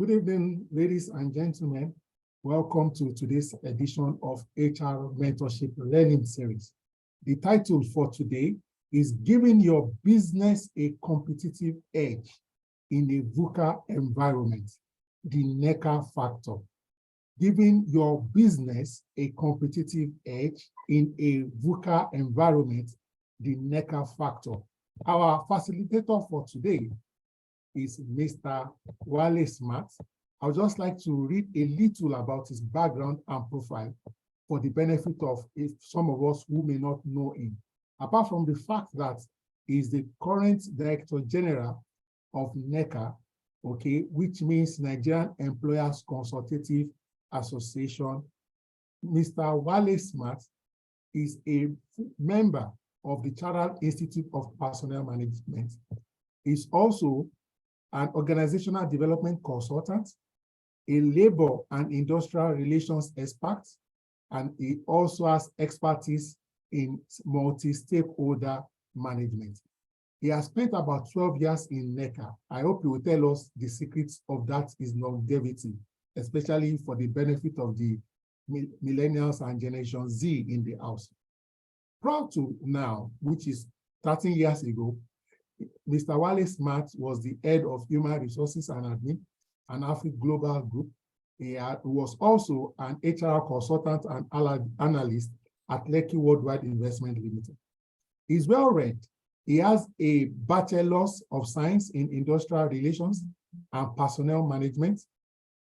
Good evening, ladies and gentlemen. Welcome to today's edition of HR Mentorship Learning Series. The title for today is Giving Your Business a Competitive Edge in a VUCA Environment, the NECA Factor. Giving your business a competitive edge in a VUCA environment, the NECA Factor. Our facilitator for today is Mr. Wale Smart. I would just like to read a little about his background and profile for the benefit of some of us who may not know him. Apart from the fact that he is the current Director General of NECA, okay, which means Nigerian Employers Consultative Association, Mr. Wale Smart is a member of the Chartered Institute of Personnel Management. He's also an organizational development consultant, a labor and industrial relations expert, and he also has expertise in multi-stakeholder management. He has spent about 12 years in NECA. I hope he will tell us the secrets of that is longevity, especially for the benefit of the millennials and Generation Z in the house. Prior to now, which is 13 years ago, Mr. Wale Smart was the head of Human Resources and Admin, an Africa Global Group. He was also an HR consultant and analyst at Lekki Worldwide Investment Limited. He's well read. He has a Bachelor's of Science in Industrial Relations and Personnel Management.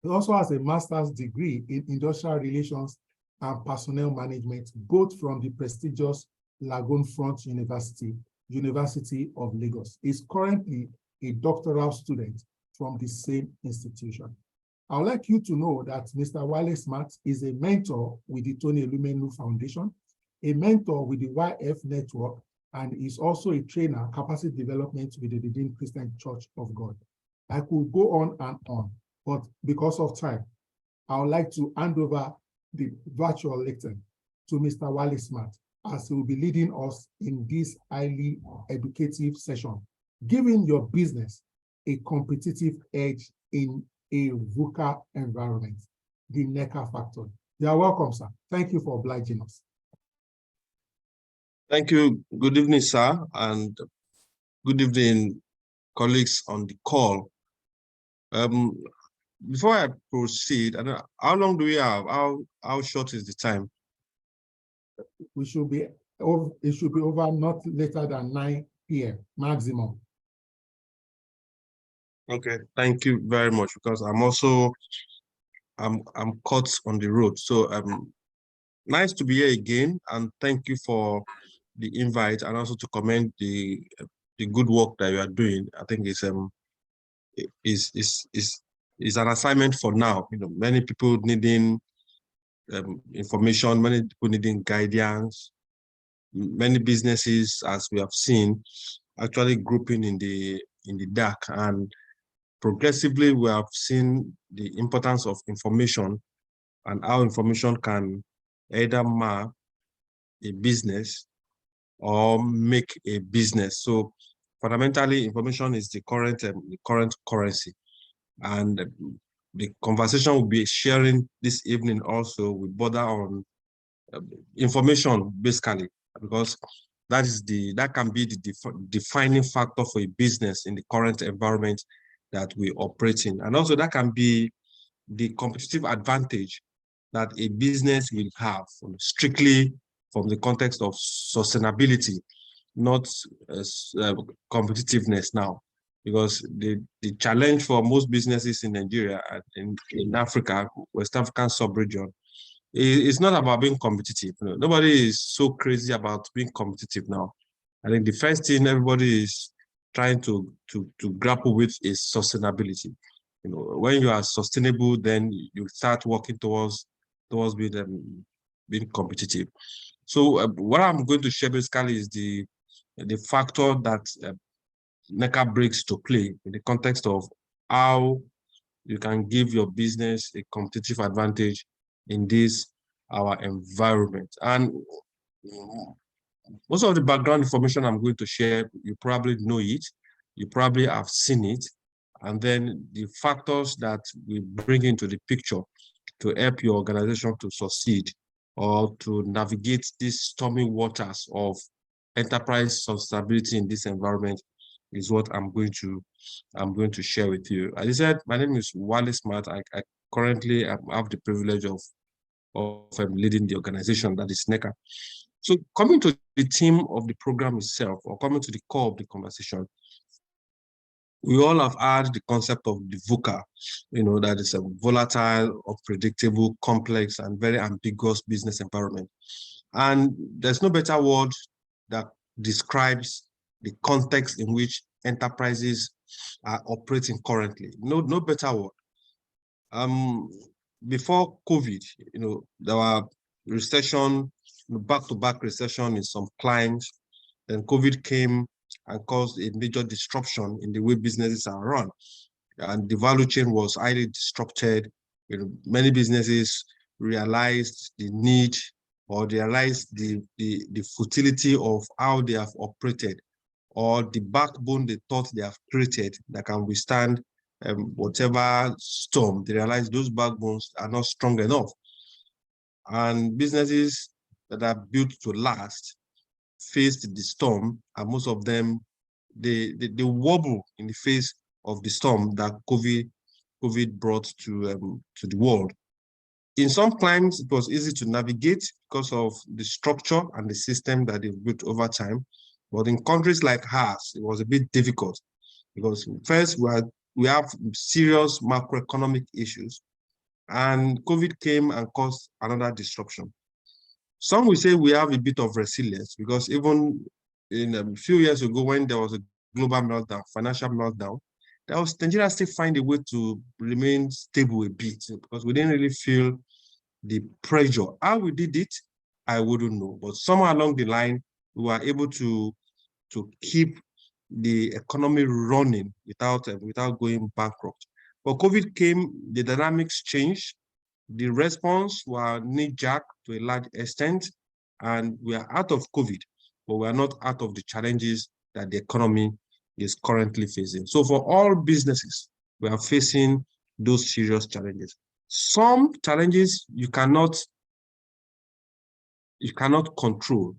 He also has a master's degree in Industrial Relations and Personnel Management, both from the prestigious Lagoon Front University of Lagos. He's currently a doctoral student from the same institution. I would like you to know that Mr. Wale Smart is a mentor with the Tony Elumelu Foundation, a mentor with the YF Network, and is also a trainer, capacity development with the Redeemed Christian Church of God. I could go on and on, but because of time, I would like to hand over the virtual lecture to Mr. Wale Smart, as he will be leading us in this highly educative session, giving your business a competitive edge in a VUCA environment, the NECA Factor. You are welcome, sir. Thank you for obliging us. Thank you. Good evening, sir, and good evening, colleagues on the call. Before I proceed, I don't know, how long do we have? How short is the time? We should be over, it should be over not later than 9 p.m. maximum. Okay, thank you very much, because I'm caught on the road. So nice to be here again, and thank you for the invite, and also to commend the good work that you are doing. I think it's an assignment for now. You know, many people needing information, many people needing guidance, many businesses, as we have seen, actually grouping in the dark, and progressively we have seen the importance of information and how information can either mar a business or make a business. So fundamentally, information is the current currency, and the conversation we'll be sharing this evening also will border on information, basically, because that can be the defining factor for a business in the current environment that we operate in. And also that can be the competitive advantage that a business will have, strictly from the context of sustainability, not competitiveness now. Because the challenge for most businesses in Nigeria and in Africa, West African sub-region, it's not about being competitive. You know, nobody is so crazy about being competitive now. I think the first thing everybody is trying to grapple with is sustainability. You know, when you are sustainable, then you start working towards being competitive. So what I'm going to share basically is the factor that NECA brings to play in the context of how you can give your business a competitive advantage in this our environment. And most of the background information I'm going to share, you probably know it, you probably have seen it, and then the factors that we bring into the picture to help your organization to succeed or to navigate these stormy waters of enterprise sustainability in this environment is what I'm going to share with you. As I said, my name is Wale Smart. I currently have the privilege of leading the organization that is NECA. So coming to the theme of the program itself, or coming to the core of the conversation, we all have heard the concept of the VUCA, that is a volatile, unpredictable, complex, and very ambiguous business environment. And there's no better word that describes the context in which enterprises are operating currently. No better word. Before COVID, there were recession, back-to-back recession in some clients. Then COVID came and caused a major disruption in the way businesses are run. And the value chain was highly disrupted. Many businesses realized the need or realized the futility of how they have operated, or the backbone they thought they have created that can withstand whatever storm. They realize those backbones are not strong enough. And businesses that are built to last faced the storm, and most of them, they wobble in the face of the storm that COVID brought to the world. In some clients, it was easy to navigate because of the structure and the system that they've built over time. But in countries like ours, it was a bit difficult because first we have serious macroeconomic issues, and COVID came and caused another disruption. Some will say we have a bit of resilience because even in a few years ago, when there was a global meltdown, financial meltdown, Nigeria still find a way to remain stable a bit because we didn't really feel the pressure. How we did it, I wouldn't know. But somewhere along the line, we were able to keep the economy running without going bankrupt. But COVID came, the dynamics changed. The response were knee-jerk to a large extent, and we are out of COVID, but we are not out of the challenges that the economy is currently facing. So for all businesses, we are facing those serious challenges. Some challenges you cannot control,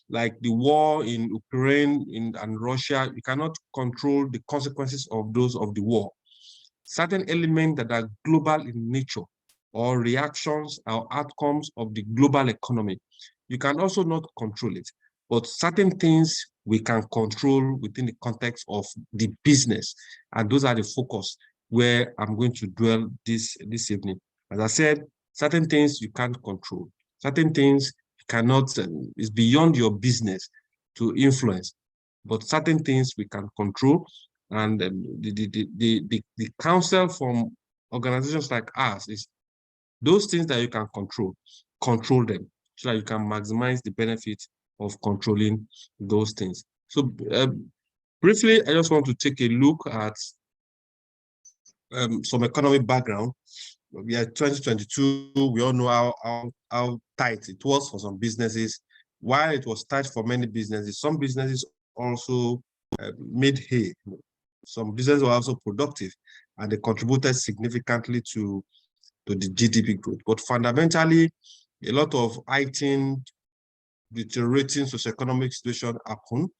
like the war in Ukraine and Russia. You cannot control the consequences of the war. Certain elements that are global in nature, or reactions or outcomes of the global economy, you can also not control it. But certain things we can control within the context of the business, and those are the focus where I'm going to dwell this evening. As I said, certain things you can't control, certain things you cannot, it's beyond your business to influence, but certain things we can control. And the counsel from organizations like us is those things that you can control them so that you can maximize the benefit of controlling those things. So briefly, I just want to take a look at some economic background. We are 2022. We all know how tight it was for some businesses. While it was tight for many businesses, some businesses also made hay. Some businesses were also productive, and they contributed significantly to the GDP growth. But fundamentally, a lot of heightened, deteriorating socioeconomic situation happened.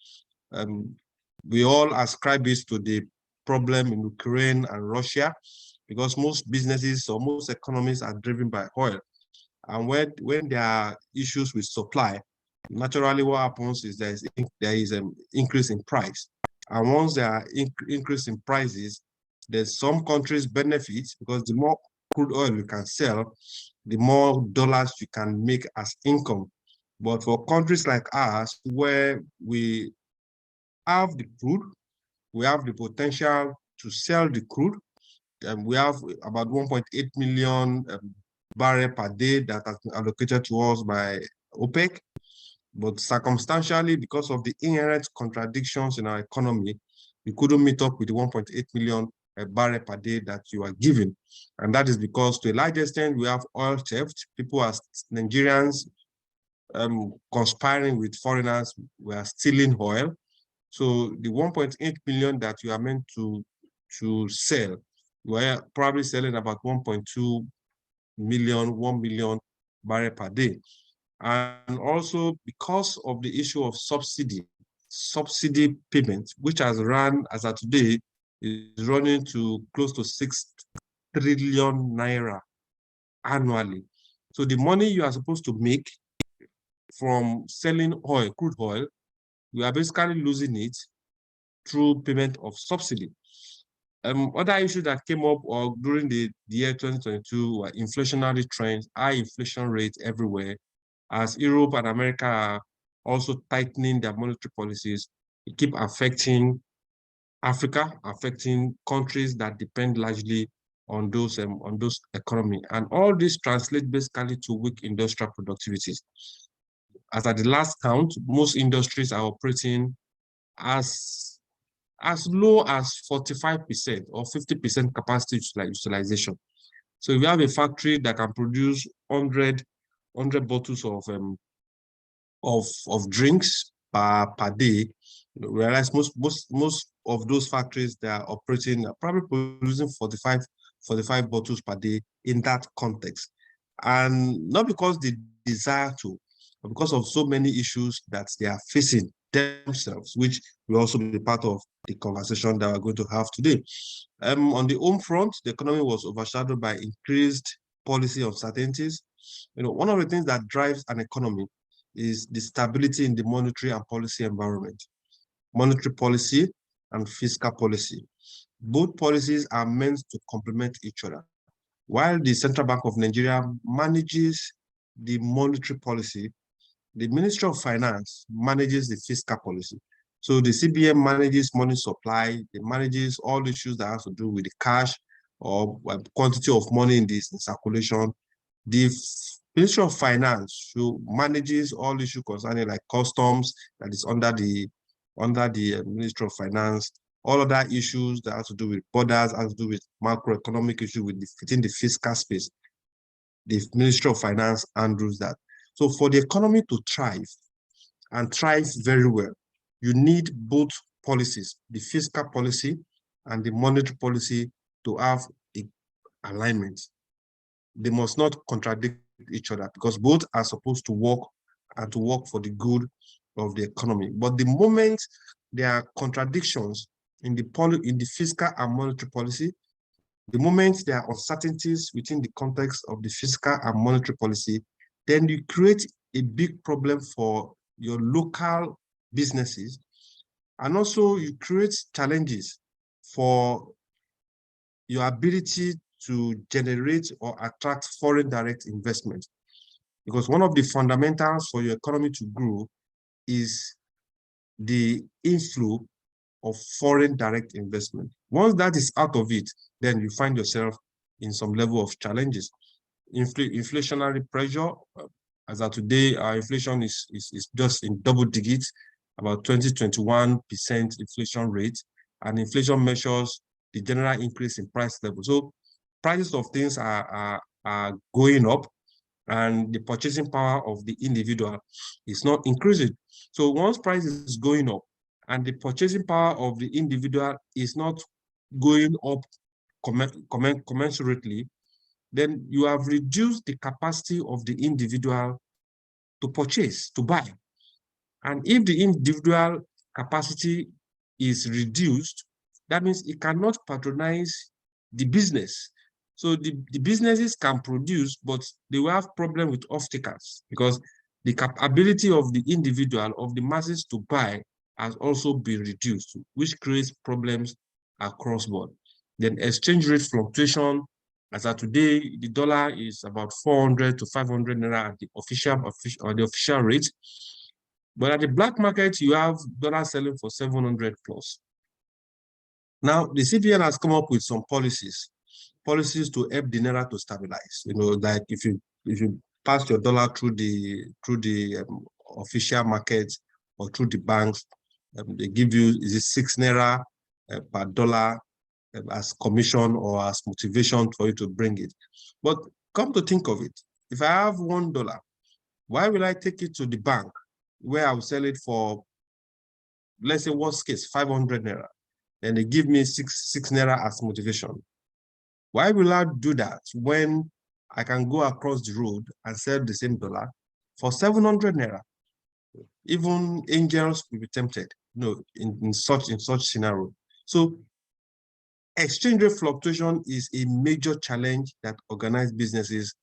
We all ascribe this to the problem in Ukraine and Russia, because most businesses or most economies are driven by oil. And when there are issues with supply, naturally what happens is there is an increase in price. And once there are increase in prices, there's some countries benefit because the more crude oil you can sell, the more dollars you can make as income. But for countries like ours, where we have the crude, we have the potential to sell the crude, and we have about 1.8 million barrels per day that has been allocated to us by OPEC. But circumstantially, because of the inherent contradictions in our economy, we couldn't meet up with the 1.8 million barrel per day that you are given. And that is because, to a large extent, we have oil theft. People are Nigerians conspiring with foreigners. We are stealing oil. So the 1.8 million that you are meant to to sell. We're probably selling about 1.2 million, 1 million barrel per day. And also because of the issue of subsidy payment, which has run as of today, is running to close to 6 trillion naira annually. So the money you are supposed to make from selling oil, crude oil, you are basically losing it through payment of subsidy. Other issues that came up during the year 2022 were inflationary trends, high inflation rates everywhere, as Europe and America are also tightening their monetary policies. It keep affecting Africa, affecting countries that depend largely on those economy. And all this translates basically to weak industrial productivities. As at the last count, most industries are operating as low as 45% or 50% capacity utilization. So if you have a factory that can produce 100 bottles of drinks per day, whereas most of those factories that are operating are probably producing 45 bottles per day in that context. And not because they desire to, but because of so many issues that they are facing themselves, which will also be part of the conversation that we're going to have today. On the home front, the economy was overshadowed by increased policy uncertainties. One of the things that drives an economy is the stability in the monetary and policy environment. Monetary policy and fiscal policy. Both policies are meant to complement each other. While the Central Bank of Nigeria manages the monetary policy, the Ministry of Finance manages the fiscal policy. So the CBN manages money supply, it manages all issues that have to do with the cash or quantity of money in circulation. The Ministry of Finance manages all issues concerning like customs that is under the Ministry of Finance, all other issues that have to do with borders, have to do with macroeconomic issues within the fiscal space. The Ministry of Finance handles that. So for the economy to thrive and thrive very well, you need both policies, the fiscal policy and the monetary policy, to have alignment. They must not contradict each other because both are supposed to work and to work for the good of the economy. But the moment there are contradictions in the fiscal and monetary policy, the moment there are uncertainties within the context of the fiscal and monetary policy, then you create a big problem for your local businesses. And also you create challenges for your ability to generate or attract foreign direct investment. Because one of the fundamentals for your economy to grow is the inflow of foreign direct investment. Once that is out of it, then you find yourself in some level of challenges. Inflationary pressure, as of today, our inflation is just in double digits, about 21% inflation rate, and inflation measures the general increase in price level. So prices of things are going up, and the purchasing power of the individual is not increasing. So once price is going up and the purchasing power of the individual is not going up commensurately, then you have reduced the capacity of the individual to purchase, to buy. And if the individual capacity is reduced, that means it cannot patronize the business. So the businesses can produce, but they will have problem with off-takers because the capability of the individual, of the masses to buy, has also been reduced, which creates problems across board. Then exchange rate fluctuation, as of today, the dollar is about 400 to 500 naira at the official rate. But at the black market, you have dollar selling for 700 plus. Now, the CBN has come up with some policies to help the naira to stabilize. Like if you pass your dollar through the official market or through the banks, they give you, is it 6 naira per dollar as commission or as motivation for you to bring it. But come to think of it, if I have $1, why will I take it to the bank where I will sell it for, let's say worst case, 500 naira? and they give me six naira as motivation. Why will I do that when I can go across the road and sell the same dollar for 700 naira? Even angels will be tempted, in such scenario. So exchange rate fluctuation is a major challenge that organized businesses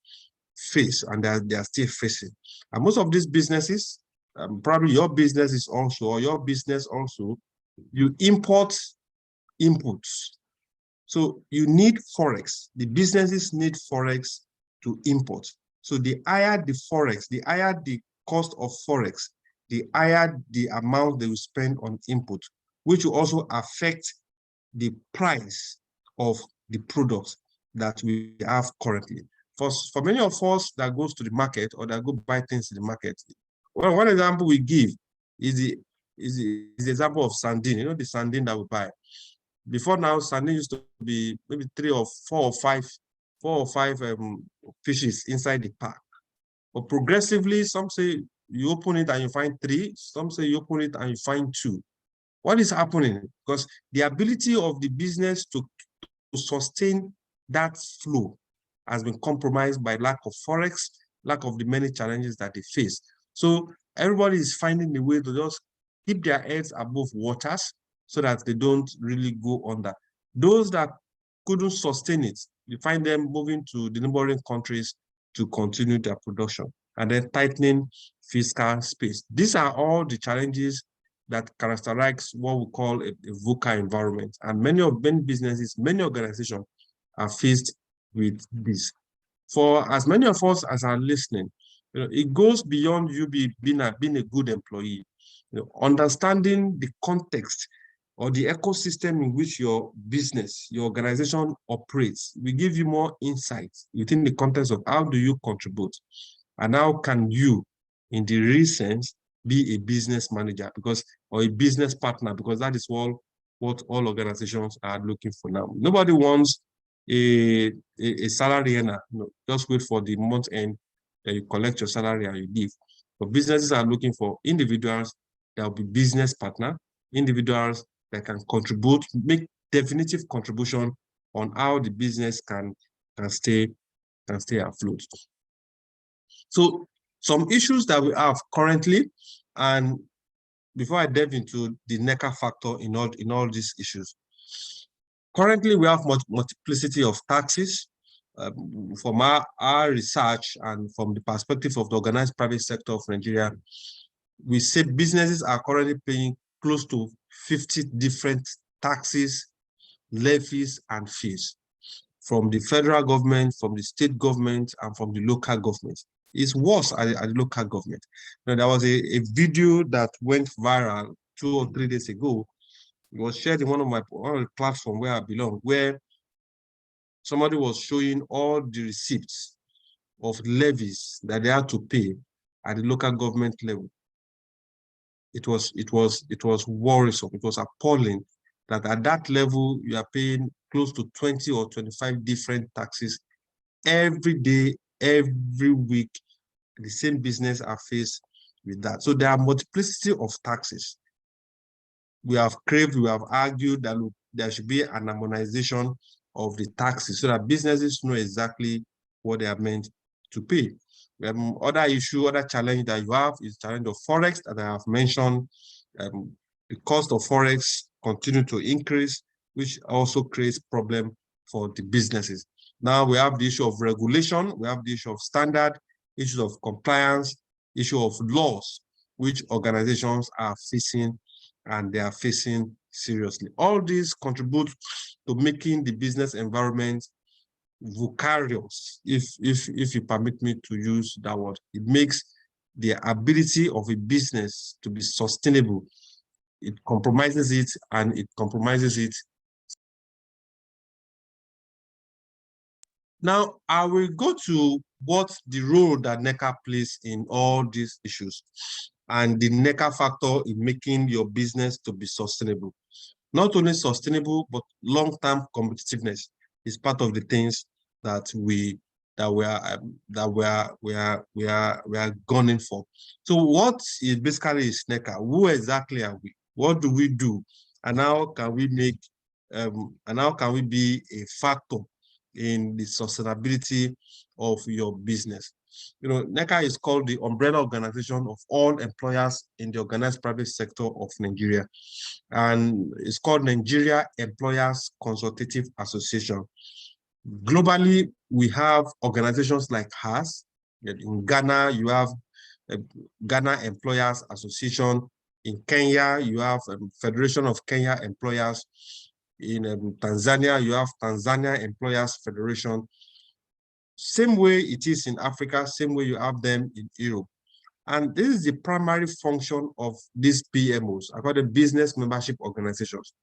face, and they are still facing. And most of these businesses, probably your business is also, or your business also, you import inputs. So you need Forex. The businesses need Forex to import. So the higher the Forex, the higher the cost of Forex, the higher the amount they will spend on input, which will also affect the price of the products that we have currently. For many of us that goes to the market or that go buy things in the market, well, one example we give is the example of sardine. The sardine that we buy. Before now, sardine used to be maybe 3 or 4 or 5 fishes inside the pack. But progressively, some say you open it and you find 3. Some say you open it and you find 2. What is happening? Because the ability of the business to sustain that flow has been compromised by lack of Forex, lack of the many challenges that they face. So everybody is finding a way to just keep their heads above waters so that they don't really go under. Those that couldn't sustain it, you find them moving to the neighboring countries to continue their production, and then tightening fiscal space. These are all the challenges that characterize what we call a VUCA environment. And many businesses, many organizations are faced with this. For as many of us as are listening, it goes beyond you being a good employee. Understanding the context or the ecosystem in which your business, your organization operates will give you more insights within the context of how do you contribute and how can you, in the real sense, be a business manager or a business partner, because that is what all organizations are looking for now. Nobody wants a salary earner. Just wait for the month end, you collect your salary and you leave. But businesses are looking for individuals that will be business partner, individuals that can contribute, make definitive contribution on how the business can stay afloat. So some issues that we have currently, and before I delve into the NECA factor in all these issues, currently we have multiplicity of taxes. From our research and from the perspective of the organized private sector of Nigeria, we say businesses are currently paying close to 50 different taxes, levies, and fees from the federal government, from the state government, and from the local government. It's worse at the local government. There was a video that went viral 2 or 3 days ago. It was shared in one of the platforms where I belong, where somebody was showing all the receipts of levies that they had to pay at the local government level. It was worrisome. It was appalling that at that level you are paying close to 20 or 25 different taxes every day, every week. The same business are faced with that. So there are multiplicity of taxes. We have argued that there should be an harmonization of the taxes so that businesses know exactly what they are meant to pay. Other challenge that you have is challenge of Forex that I have mentioned. The cost of Forex continue to increase, which also creates problem for the businesses. Now we have the issue of regulation, we have the issue of standard, issues of compliance, issue of laws, which organizations are facing, and they are facing seriously. All these contribute to making the business environment vicarious, if you permit me to use that word. It makes the ability of a business to be sustainable. It compromises it, and it compromises it. Now, I will go to what the role that NECA plays in all these issues and the NECA factor in making your business to be sustainable. Not only sustainable, but long-term competitiveness is part of the things that we are gunning for. So what is basically is NECA? Who exactly are we? What do we do and how can we make, and how can we be a factor in the sustainability of your business? You know, NECA is called the umbrella organization of all employers in the organized private sector of Nigeria. And it's called Nigeria Employers Consultative Association. Globally, we have organizations like HAS. In Ghana, you have Ghana Employers Association. In Kenya, you have Federation of Kenya Employers. In Tanzania, you have Tanzania Employers Federation. Same way it is in Africa, same way you have them in Europe. And this is the primary function of these PMOs, I call them business membership organizations.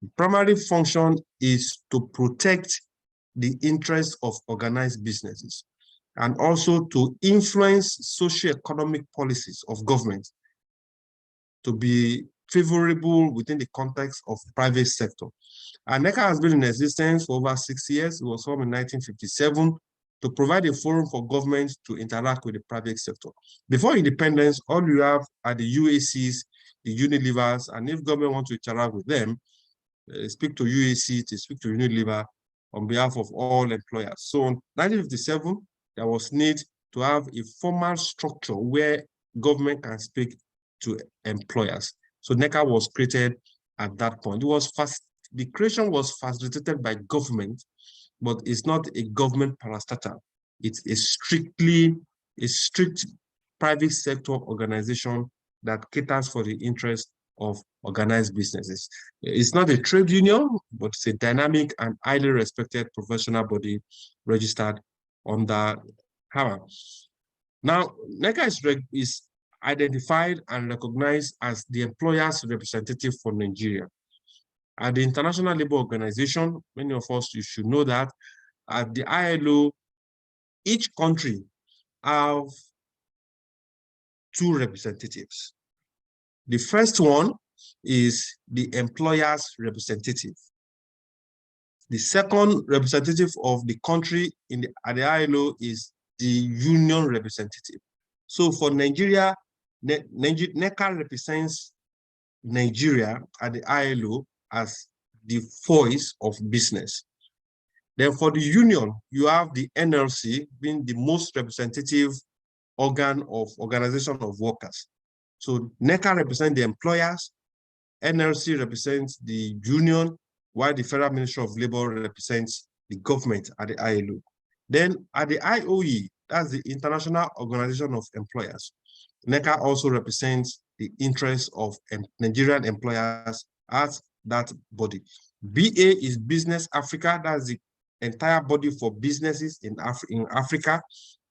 The primary function is to protect the interests of organized businesses and also to influence socio-economic policies of government to be favorable within the context of private sector. And NECA has been in existence for over 6 years. It was formed in 1957 to provide a forum for government to interact with the private sector. Before independence, all you have are the UACs, the Unilevers, and if government wants to interact with them, speak to UAC, to speak to Unilever on behalf of all employers. So in 1957, there was need to have a formal structure where government can speak to employers. So NECA was created at that point. It was the creation was facilitated by government, but it's not a government parastatal. It's a strict private sector organization that caters for the interest of organized businesses. It's not a trade union, but it's a dynamic and highly respected professional body registered under HAMA. Now, NECA is identified and recognized as the employer's representative for Nigeria. At the International Labour Organization, many of us, you should know that, at the ILO, each country have 2 representatives. The first one is the employer's representative. The second representative of the country at the ILO is the union representative. So for Nigeria, NECA represents Nigeria at the ILO as the voice of business. Then for the union, you have the NLC being the most representative organ of organization of workers. So NECA represents the employers, NLC represents the union, while the Federal Ministry of Labor represents the government at the ILO. Then at the IOE, that's the International Organization of Employers, NECA also represents the interests of Nigerian employers at that body. BA is Business Africa, that's the entire body for businesses in Africa,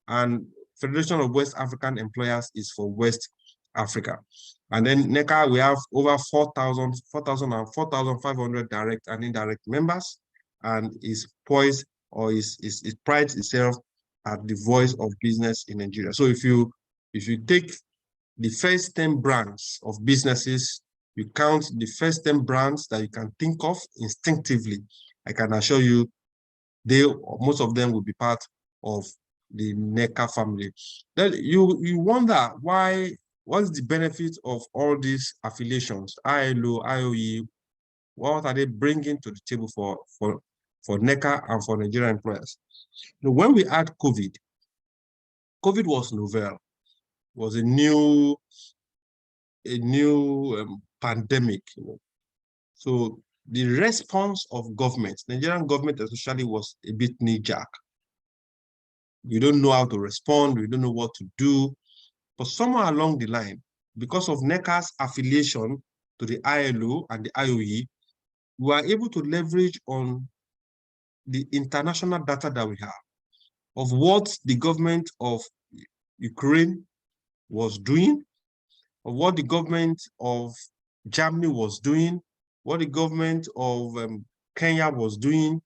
and Federation of West African Employers is for West Africa. And then NECA, we have over 4,500 direct and indirect members, and is poised, or it prides itself at the voice of business in Nigeria. So if you take the first 10 brands of businesses, you count the first 10 brands that you can think of instinctively, I can assure you, most of them will be part of the NECA family. Then you wonder what's the benefit of all these affiliations, ILO, IOE, what are they bringing to the table for NECA and for Nigerian employers? When we had COVID was novel, was a new pandemic. So the response of government, Nigerian government especially, was a bit knee-jerk. We don't know how to respond, we don't know what to do. But somewhere along the line, because of NECA's affiliation to the ILO and the IOE, we were able to leverage on the international data that we have of what the government of Ukraine was doing, of what the government of Germany was doing, what the government of Kenya was doing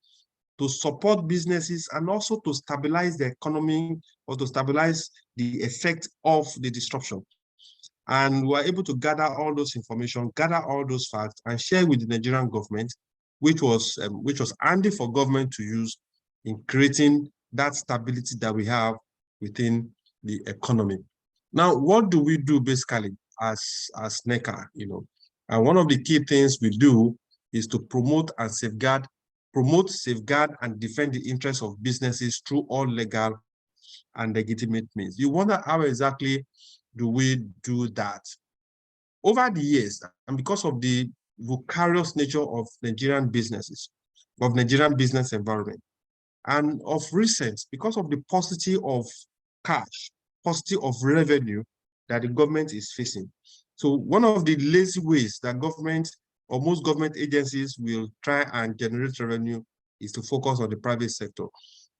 to support businesses and also to stabilize the economy or to stabilize the effect of the disruption. And we were able to gather all those information, gather all those facts, and share with the Nigerian government, which was handy for government to use in creating that stability that we have within the economy. Now, what do we do basically as NECA? And one of the key things we do is to promote, safeguard, and defend the interests of businesses through all legal and legitimate means. You wonder how exactly do we do that? Over the years, and because of the vicarious nature of Nigerian businesses, of Nigerian business environment, and of recent, because of the paucity of cash, paucity of revenue that the government is facing. So one of the lazy ways that government or most government agencies will try and generate revenue is to focus on the private sector.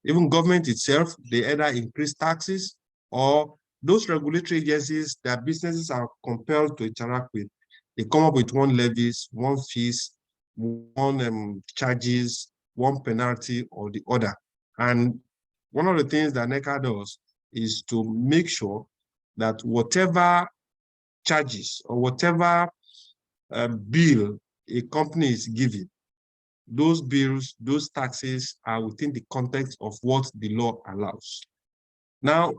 Even government itself, they either increase taxes, or those regulatory agencies that businesses are compelled to interact with, they come up with one levies, one fees, one charges, one penalty or the other. And one of the things that NECA does is to make sure that whatever charges or whatever bill a company is giving, those bills, those taxes are within the context of what the law allows. Now,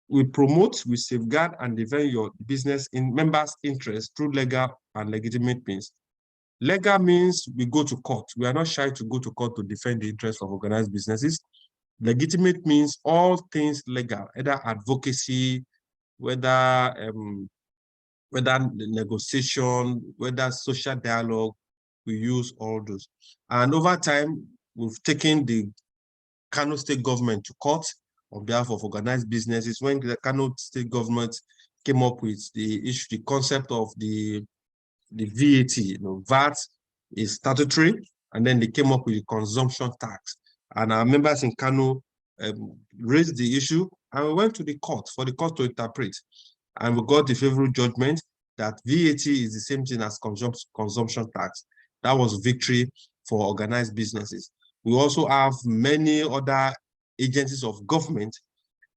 we promote, we safeguard and defend your business in members' interests through legal and legitimate means. Legal means we go to court. We are not shy to go to court to defend the interests of organized businesses. Legitimate means all things legal, either advocacy, whether negotiation, whether social dialogue, we use all those. And over time, we've taken the Kano State government to court on behalf of organized businesses. When the Kano State government came up with the issue, the concept of the VAT, VAT is statutory, and then they came up with the consumption tax. And our members in Kano raised the issue, and we went to the court for the court to interpret. And we got the favorable judgment that VAT is the same thing as consumption tax. That was victory for organized businesses. We also have many other agencies of government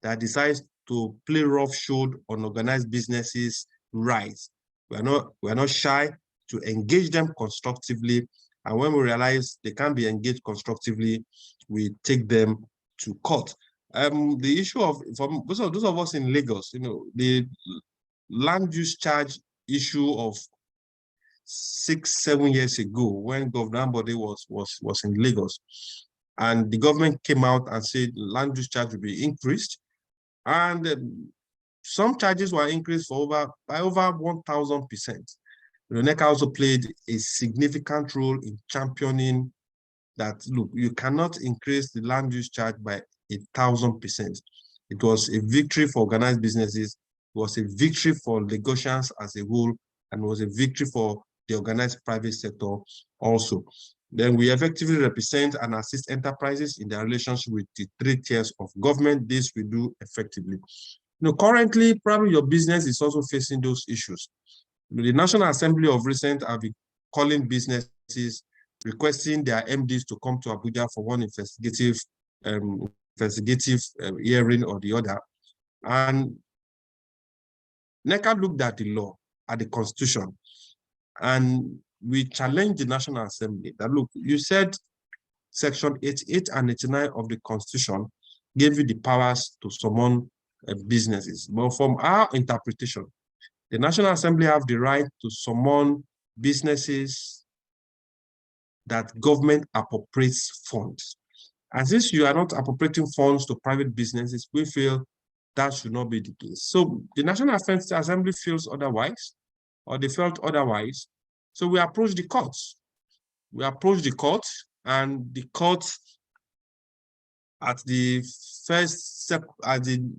that decide to play roughshod on organized businesses' rights. We are not shy to engage them constructively. And when we realize they can't be engaged constructively, we take them to court. The issue of, for those of us in Lagos, the land use charge issue of 6-7 years ago, when Governor Ambode was in Lagos, and the government came out and said land use charge will be increased, and some charges were increased by over 1,000%. NECA also played a significant role in championing that, look, you cannot increase the land use charge by 1,000%. It was a victory for organized businesses. It was a victory for Lagosians as a whole, and it was a victory for the organized private sector also. Then we effectively represent and assist enterprises in their relationship with the 3 tiers of government. This we do effectively. Currently, probably your business is also facing those issues. The National Assembly of recent have been calling businesses, requesting their MDs to come to Abuja for one investigative hearing or the other. And NECA looked at the law, at the Constitution, and we challenged the National Assembly that, look, you said Section 88 and 89 of the Constitution gave you the powers to summon businesses. But from our interpretation, the National Assembly have the right to summon businesses that government appropriates funds. And since you are not appropriating funds to private businesses, we feel that should not be the case. So the National Assembly feels otherwise, or they felt otherwise. So we approached the courts. We approached the court, and the court at the at the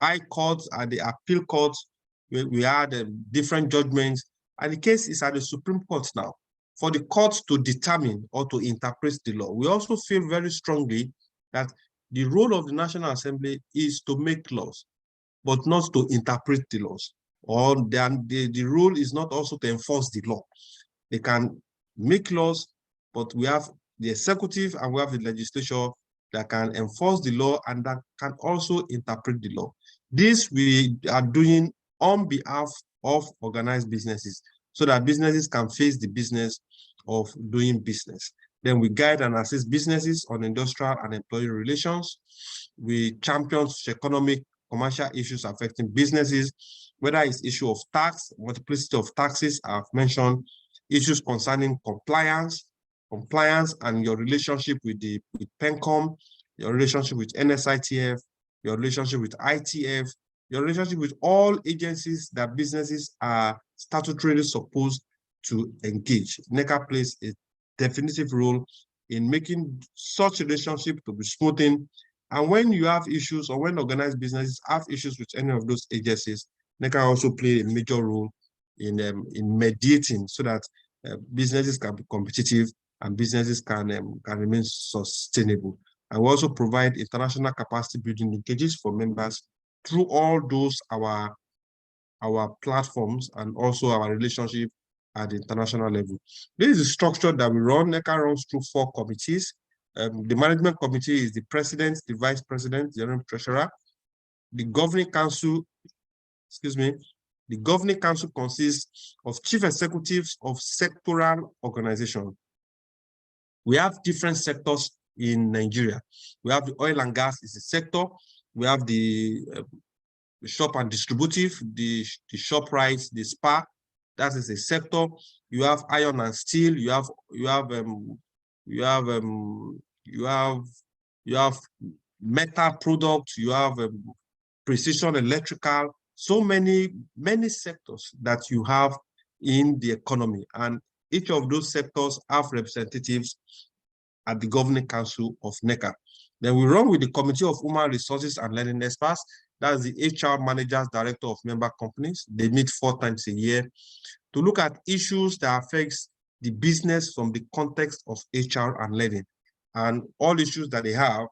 High Court, at the Appeal Court, we had different judgments, and the case is at the Supreme Court now for the court to determine or to interpret the law. We also feel very strongly that the role of the National Assembly is to make laws, but not to interpret the laws. Or the rule is not also to enforce the law. They can make laws, but we have the executive and we have the legislature that can enforce the law and that can also interpret the law. This we are doing on behalf of organized businesses, so that businesses can face the business of doing business. Then we guide and assist businesses on industrial and employee relations. We champion economic commercial issues affecting businesses, whether it's issue of tax, multiplicity of taxes, I've mentioned, issues concerning compliance and your relationship with PENCOM, your relationship with NSITF, your relationship with ITF, your relationship with all agencies that businesses are statutorily supposed to engage. NECA plays a definitive role in making such relationship to be smoothing. And when you have issues, or when organized businesses have issues with any of those agencies, NECA also play a major role in mediating so that businesses can be competitive and businesses can remain sustainable. And we also provide international capacity building linkages for members through all those our platforms and also our relationship at the international level. This is the structure that we run. NECA runs through 4 committees. The management committee is the president, the vice president, the general treasurer. The governing council, the governing council consists of chief executives of sectoral organizations. We have different sectors in Nigeria. We have the oil and gas is a sector. We have the shop and distributive, the shop rights, the spa, that is a sector. You have iron and steel. You have metal products. You have precision electrical. So many sectors that you have in the economy, and each of those sectors have representatives at the governing council of NECA. Then we run with the Committee of Human Resources and Learning Experts. That's the HR managers, director of member companies. They meet 4 times a year to look at issues that affects the business from the context of HR and learning. And all issues that they have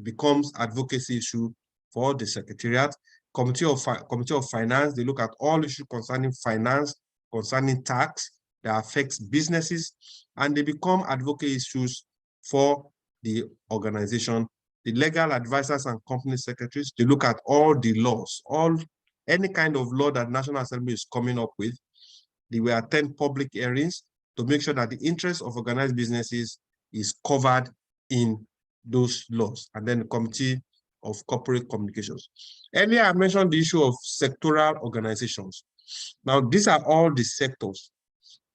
becomes advocacy issue for the Secretariat. Committee of Finance, they look at all issues concerning finance, concerning tax that affects businesses, and they become advocacy issues for the organization. The legal advisors and company secretaries, they look at all the laws, any kind of law that National Assembly is coming up with. They will attend public hearings to make sure that the interest of organized businesses is covered in those laws. And then the Committee of Corporate Communications. Earlier, I mentioned the issue of sectoral organizations. Now, these are all the sectors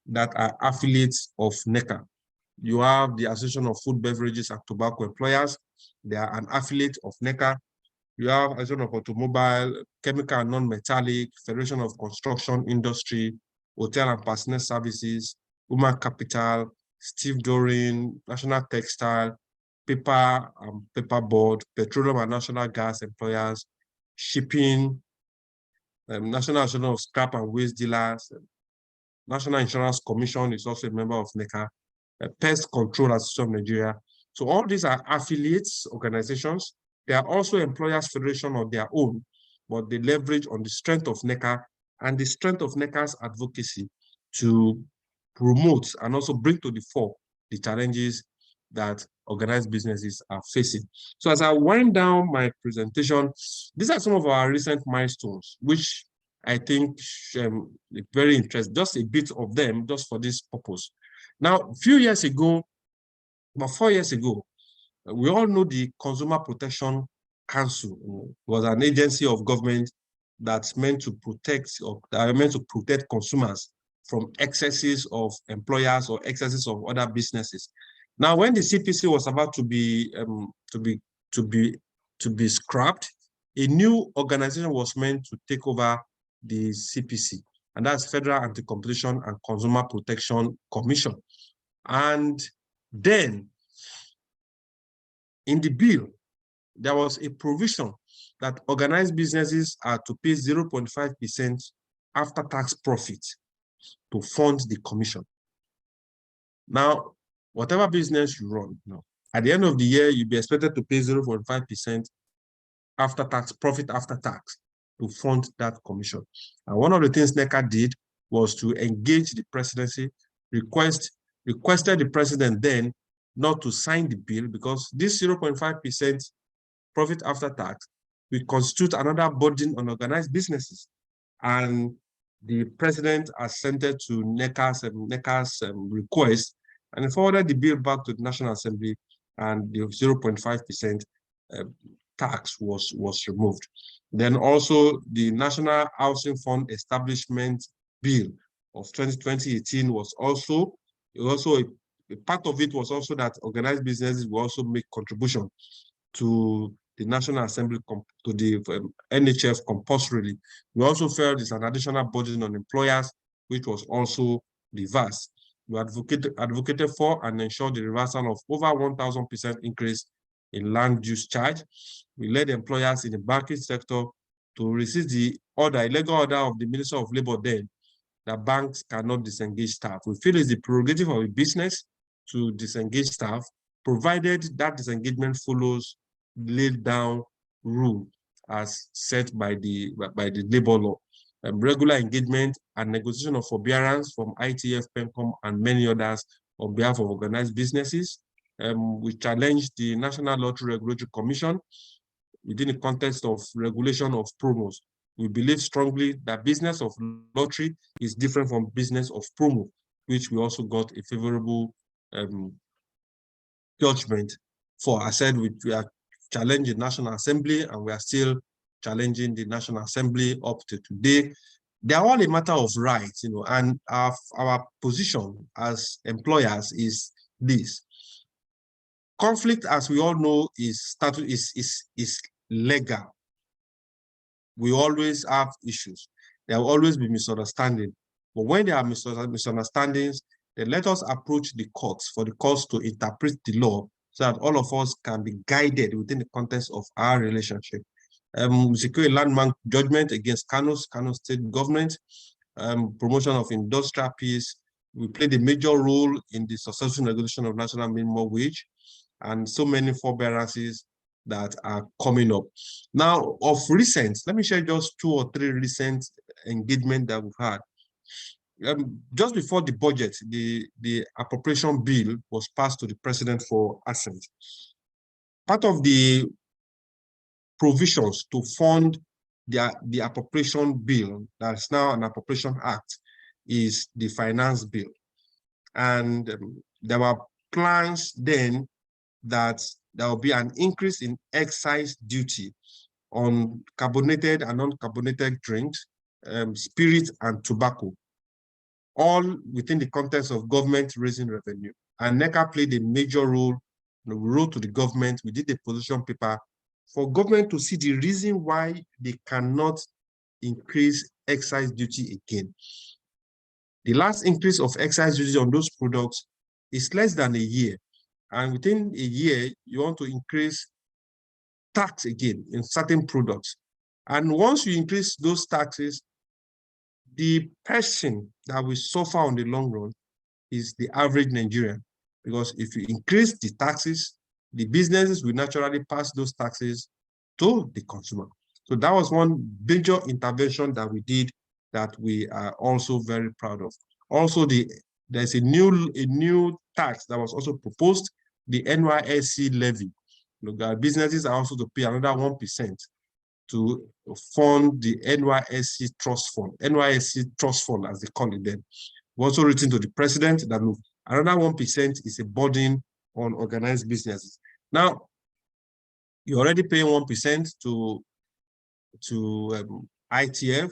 that are affiliates of NECA. You have the Association of Food, Beverages, and Tobacco Employers. They are an affiliate of NECA. You have Association of Automobile, Chemical and Non-Metallic, Federation of Construction Industry, Hotel and Personal Services, Human Capital, Steve Doring, National Textile, Paper and Paperboard, Petroleum and Natural Gas Employers, Shipping, National Association of Scrap and Waste Dealers, National Insurance Commission is also a member of NECA, Pest Control Association of Nigeria. So all these are affiliates organizations. They are also employers federation of their own, but they leverage on the strength of NECA and the strength of NECA's advocacy to promote and also bring to the fore the challenges that organized businesses are facing. So as I wind down my presentation, these are some of our recent milestones, which I think very interesting, just a bit of them, just for this purpose. Now, a few years ago, about 4 years ago, we all know the Consumer Protection Council was an agency of government that's meant to protect consumers from excesses of employers or excesses of other businesses. Now, when the CPC was about to be scrapped, a new organization was meant to take over the CPC, and that's Federal Anti-Competition and Consumer Protection Commission. And then in the bill, there was a provision that organized businesses are to pay 0.5% after-tax profit to fund the commission. Now, whatever business you run, at the end of the year, you'll be expected to pay 0.5% after-tax, profit after tax, to fund that commission. And one of the things NECA did was to engage the presidency, requested the president then not to sign the bill, because this 0.5% profit after tax will constitute another burden on organized businesses. And the president assented to NECA's request and forwarded the bill back to the National Assembly, and the 0.5% tax was removed. Then also the National Housing Fund Establishment Bill of 2018 was also, a part of it was also that organized businesses will also make contribution to the National Assembly, to the NHF compulsorily. We also felt it's an additional burden on employers, which was also reversed. We advocated for and ensured the reversal of over 1,000% increase in land use charge. We led employers in the banking sector to resist the illegal order of the Minister of Labor then, that banks cannot disengage staff. We feel it's the prerogative of a business to disengage staff, provided that disengagement follows laid down rule as set by the labor law. Regular engagement and negotiation of forbearance from ITF, PENCOM, and many others on behalf of organized businesses. We challenged the National Lottery Regulatory Commission within the context of regulation of promos. We believe strongly that business of lottery is different from business of promo, which we also got a favorable judgment for. I said we are challenging the National Assembly, and we are still challenging the National Assembly up to today. They are all a matter of rights, and our position as employers is this. Conflict, as we all know, is legal. We always have issues. There will always be misunderstanding. But when there are misunderstandings, then let us approach the courts for the courts to interpret the law so that all of us can be guided within the context of our relationship. We secure a landmark judgment against Kano State government, promotion of industrial peace. We played a major role in the successful negotiation of national minimum wage, and so many forbearances that are coming up. Now, of recent, let me share just 2 or 3 recent engagement that we've had. Just before the budget, the appropriation bill was passed to the president for assent. Part of the provisions to fund the appropriation bill, that's now an appropriation act, is the finance bill. And there were plans then that there will be an increase in excise duty on carbonated and non-carbonated drinks, spirits, and tobacco, all within the context of government raising revenue. And NECA played a major role. We wrote to the government, we did a position paper for government to see the reason why they cannot increase excise duty again. The last increase of excise duty on those products is less than a year. And within a year, you want to increase tax again in certain products. And once you increase those taxes, the person that will suffer on the long run is the average Nigerian. Because if you increase the taxes, the businesses will naturally pass those taxes to the consumer. So that was one major intervention that we did that we are also very proud of. Also, there's a new tax that was also proposed, the NYSC levy. Businesses are also to pay another 1% to fund the NYSC Trust Fund, as they call it then. We also written to the president that look, another 1% is a burden on organized businesses. Now, you're already paying 1% to ITF,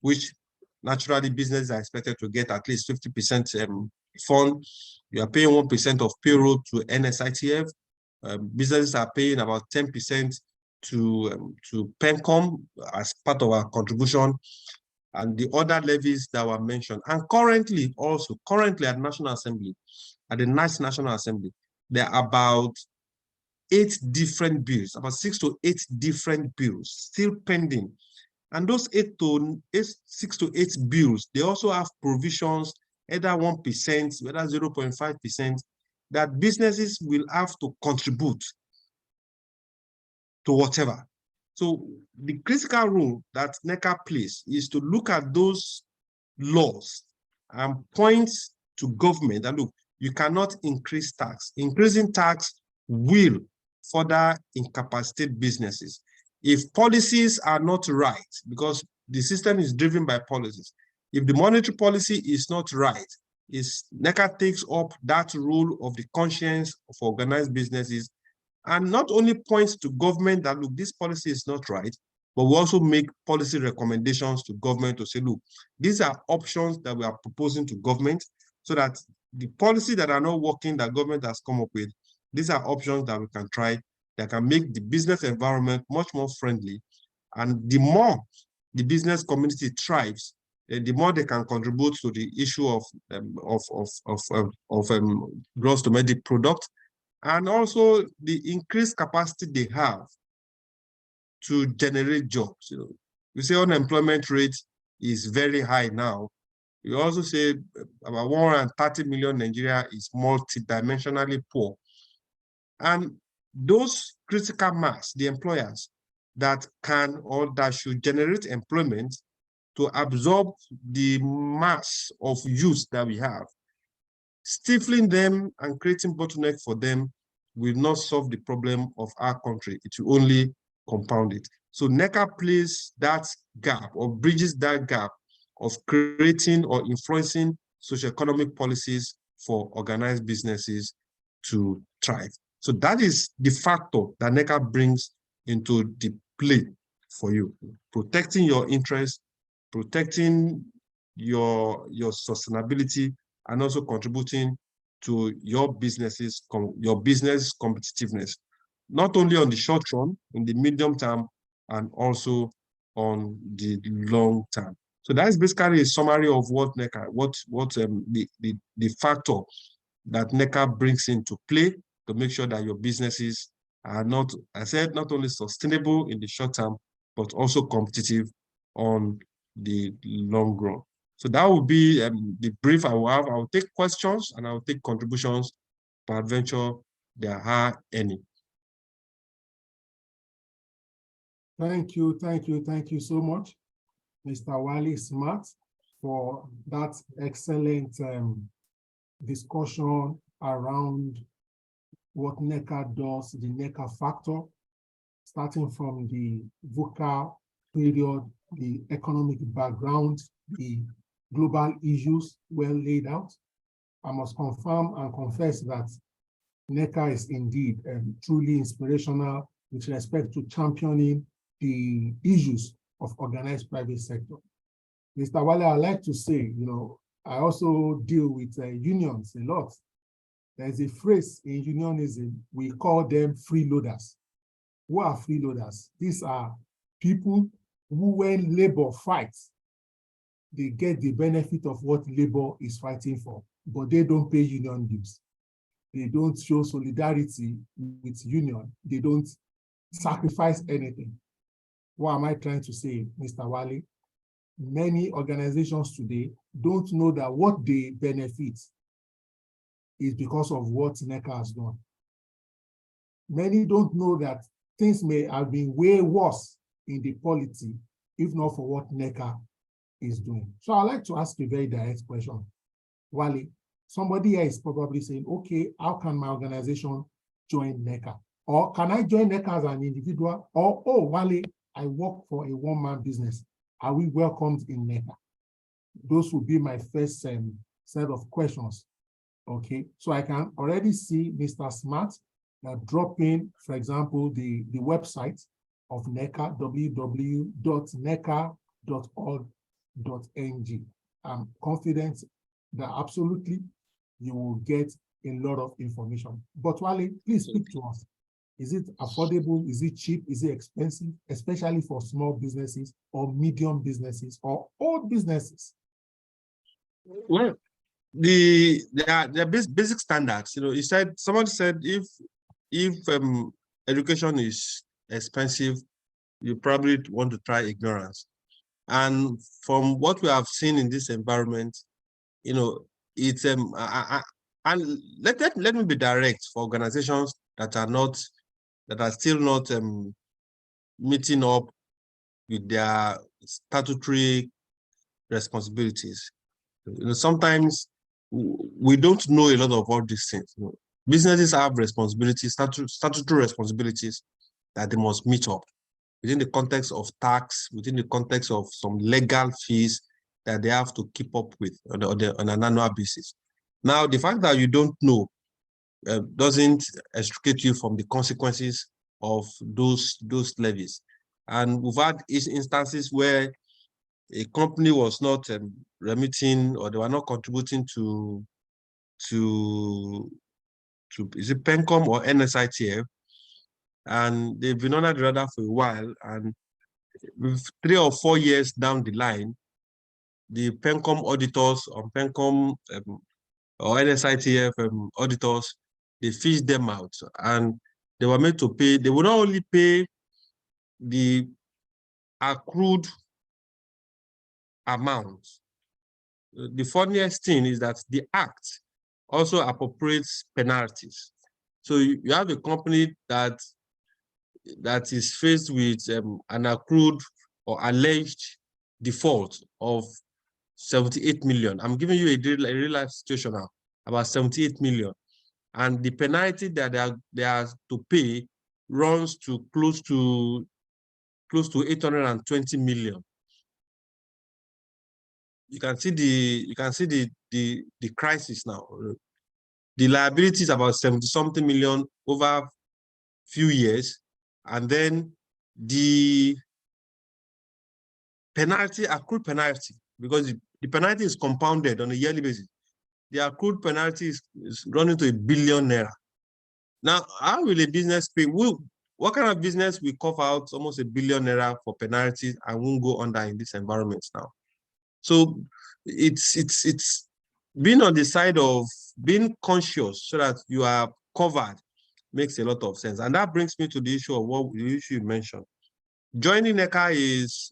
which naturally businesses are expected to get at least 50% fund. You are paying 1% of payroll to NSITF. Businesses are paying about 10% to PENCOM as part of our contribution, and the other levies that were mentioned. And currently at National Assembly, at the National Assembly, there are about 8 different bills, about 6 to 8 different bills still pending. And those 6 to 8 bills, they also have provisions, either 1%, whether 0.5%, that businesses will have to contribute to whatever. So the critical role that NECA plays is to look at those laws and point to government and look, you cannot increase tax. Increasing tax will further incapacitate businesses. If policies are not right, because the system is driven by policies, if the monetary policy is not right, NECA takes up that role of the conscience of organized businesses and not only points to government that, look, this policy is not right, but we also make policy recommendations to government to say, look, these are options that we are proposing to government so that the policy that are not working that government has come up with, these are options that we can try that can make the business environment much more friendly. And the more the business community thrives, the more they can contribute to the issue of gross domestic product, and also the increased capacity they have to generate jobs. We say unemployment rate is very high now. We also say about 130 million Nigeria is multidimensionally poor. And those critical mass, the employers that can or that should generate employment to absorb the mass of youth that we have, stifling them and creating bottleneck for them will not solve the problem of our country. It will only compound it. So NECA plays that gap or bridges that gap of creating or influencing socioeconomic policies for organized businesses to thrive. So that is the factor that NECA brings into the play for you, protecting your interests, protecting your sustainability, and also contributing to your business competitiveness, not only on the short run, in the medium term, and also on the long term. So that's basically a summary of what NECA, the factor that NECA brings into play to make sure that your businesses are not, I said, not only sustainable in the short term, but also competitive on the long run. So that will be the brief I will have. I will take questions and I will take contributions per adventure there are any. Thank you so much, Mr. Wale Smart, for that excellent discussion around what NECA does, the NECA factor, starting from the VUCA period, the economic background, the global issues well laid out. I must confirm and confess that NECA is indeed truly inspirational with respect to championing the issues of organized private sector. Mr. Wale, I'd like to say, I also deal with unions a lot. There's a phrase in unionism, we call them freeloaders. Who are freeloaders? These are people who, when labor fights, they get the benefit of what labor is fighting for, but they don't pay union dues. They don't show solidarity with union. They don't sacrifice anything. What am I trying to say, Mr. Wale? Many organizations today don't know that what they benefit is because of what NECA has done. Many don't know that things may have been way worse in the polity if not for what NECA is doing. So I'd like to ask a very direct question. Wale, somebody here is probably saying, okay, how can my organization join NECA? Or can I join NECA as an individual? Or, oh, Wale, I work for a one-man business. Are we welcomed in NECA? Those would be my first set of questions. Okay, so I can already see Mr. Smart dropping, for example, the website of NECA, www.neca.org.ng. I'm confident that absolutely you will get a lot of information. But Wale, please speak to us. Is it affordable? Is it cheap? Is it expensive? Especially for small businesses or medium businesses or old businesses? Well, the basic standards. Someone said if education is expensive, you probably want to try ignorance. And from what we have seen in this environment, it's and let me be direct for organizations that are still not meeting up with their statutory responsibilities. Sometimes we don't know a lot of all these things. Businesses have responsibilities, statutory responsibilities that they must meet up within the context of tax, within the context of some legal fees that they have to keep up with on an annual basis. Now, the fact that you don't know doesn't extricate you from the consequences of those levies. And we've had instances where a company was not remitting, or they were not contributing to is it PENCOM or NSITF, and they've been under the radar for a while, and with 3 or 4 years down the line, the PENCOM auditors or PENCOM or NSITF auditors, they fished them out, and they were made to pay. They would not only pay the accrued amount. The funniest thing is that the act also appropriates penalties. So you have a company that is faced with an accrued or alleged default of 78 million. I'm giving you a real life situation now, about 78 million. And the penalty that they are to pay runs to close to 820 million. You can see the crisis now. The liability is about 70-something million over a few years, and then the penalty, accrued penalty, because the penalty is compounded on a yearly basis. The accrued penalty is running to ₦1 billion. Now, how will a business pay? What kind of business will cover out almost ₦1 billion for penalties and won't go under in this environment now? So it's being on the side of being conscious so that you are covered makes a lot of sense. And that brings me to the issue of what the issue you mentioned. Joining NECA is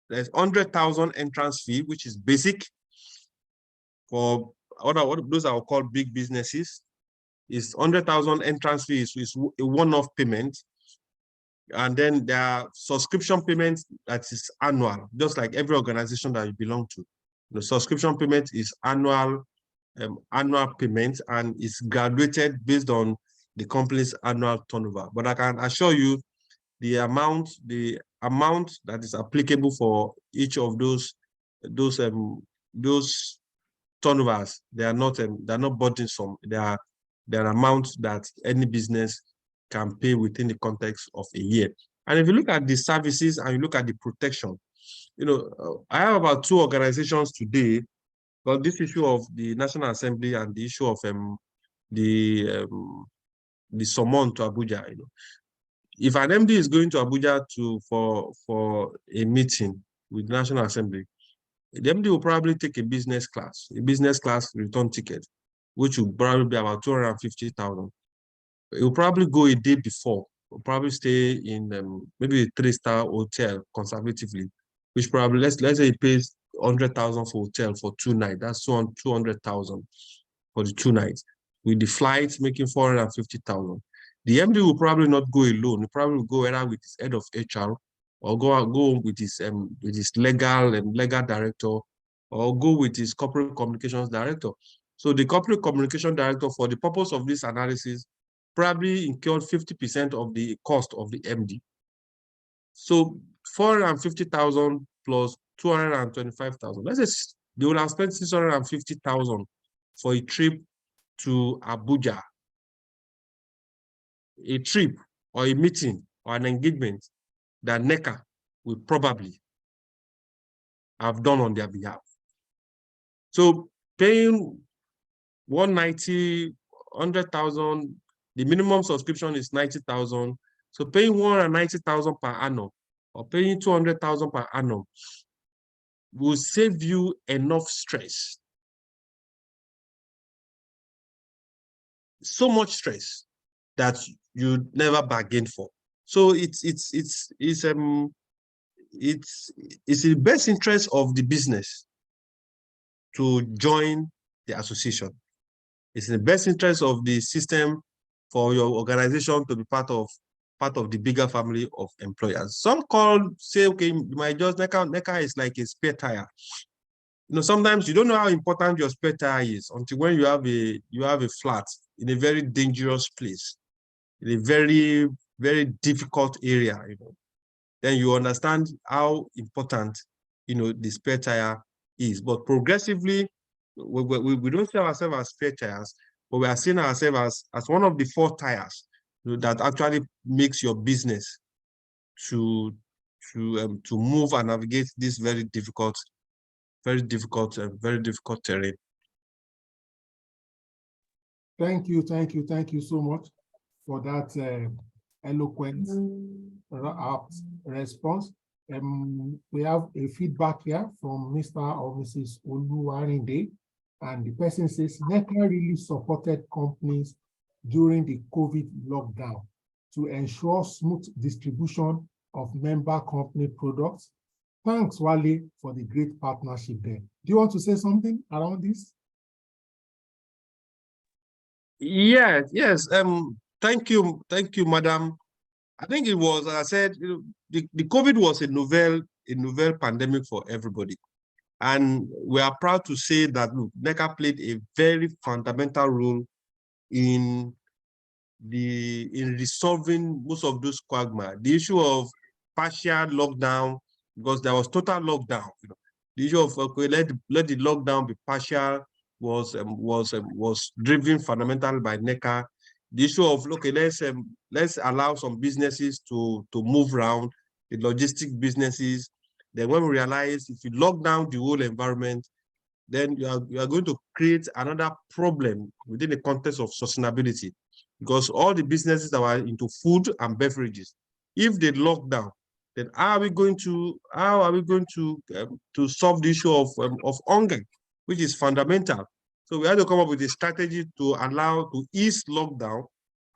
there's 100,000 entrance fee, which is basic for what those are called big businesses. Is 100,000 entrance fee is a one-off payment. And then there are subscription payments that is annual, just like every organization that you belong to. The subscription payment is annual payment, and it's graduated based on the company's annual turnover. But I can assure you the amount that is applicable for each of those turnovers, they're not burdensome. They are amounts that any business can pay within the context of a year. And if you look at the services and you look at the protection, I have about 2 organizations today, but this issue of the National Assembly and the issue of the summon to Abuja. If an MD is going to Abuja for a meeting with the National Assembly, the MD will probably take a business class return ticket, which will probably be about 250,000. It will probably go a day before. Will probably stay in maybe a 3-star hotel conservatively, which probably let's say he pays 100,000 for hotel for 2 nights. That's 200,000 for the 2 nights. With the flights making 450,000. The MD will probably not go alone. He probably will go either with his head of HR, or go with his legal director, or go with his corporate communications director. So the corporate communication director, for the purpose of this analysis, probably incurred 50% of the cost of the MD. So 450,000 plus 225,000. Let's say they would have spent 650,000 for a trip to Abuja. A trip or a meeting or an engagement that NECA will probably have done on their behalf. So paying 190, 100,000, the minimum subscription is 90,000. So paying 190,000 per annum or paying 200,000 per annum will save you enough stress. So much stress that you never bargain for. So it's in the best interest of the business to join the association. It's in the best interest of the system for your organization to be part of the bigger family of employers. Some say, okay, my just NECA is like a spare tire. Sometimes you don't know how important your spare tire is until when you have a flat in a very dangerous place, in a very, very difficult area. Then you understand how important the spare tire is. But progressively, we don't see ourselves as spare tires, but we are seeing ourselves as one of the 4 tires, you know, that actually makes your business to move and navigate this very difficult terrain. Thank you so much for that eloquent response. We have a feedback here from Mr. or Mrs. Oluwarinde, and the person says NECA really supported companies during the COVID lockdown to ensure smooth distribution of member company products. Thanks, Wale, for the great partnership there. Do you want to say something around this? Yes. Thank you, madam. I think it was, as I said, the COVID was a novel pandemic for everybody. And we are proud to say that NECA played a very fundamental role in resolving most of those quagmire. The issue of partial lockdown, because there was total lockdown. You know, the issue of let the lockdown be partial was driven fundamentally by NECA. The issue of let's allow some businesses to move around, the logistic businesses. Then when we realize if you lock down the whole environment, then you are going to create another problem within the context of sustainability, because all the businesses that were into food and beverages, if they lock down, then how are we going to solve the issue of hunger, which is fundamental? So we had to come up with a strategy to ease lockdown,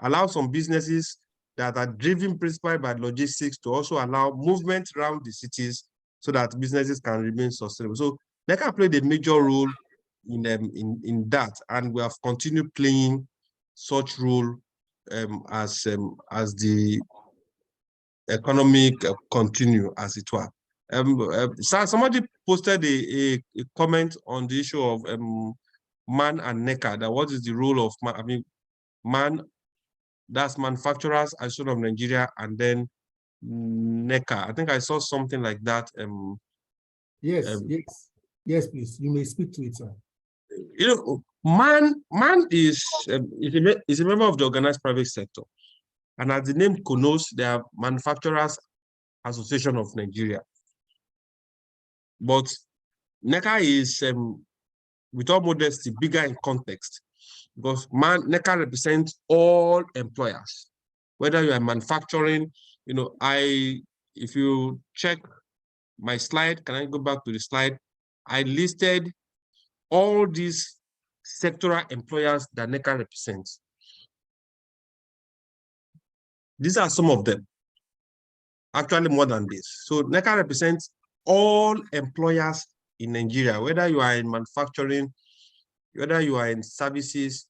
allow some businesses that are driven principally by logistics to also allow movement around the cities so that businesses can remain sustainable. So NECA played a major role in that, and we have continued playing such role as the economic continue, as it were. Somebody posted a comment on the issue of MAN and NECA, that what is the role of MAN? I mean, MAN, that's Manufacturers Association of Nigeria, and then NECA. I think I saw something like that. Yes, please. You may speak to it, sir. You know, MAN is a member of the organized private sector, and as the name connotes, they are Manufacturers Association of Nigeria. But NECA is, with all modesty, bigger in context, because NECA represents all employers, whether you are manufacturing. You know, if you check my slide, can I go back to the slide? I listed all these sectoral employers that NECA represents. These are some of them, actually more than this. So NECA represents all employers in Nigeria, whether you are in manufacturing, whether you are in services,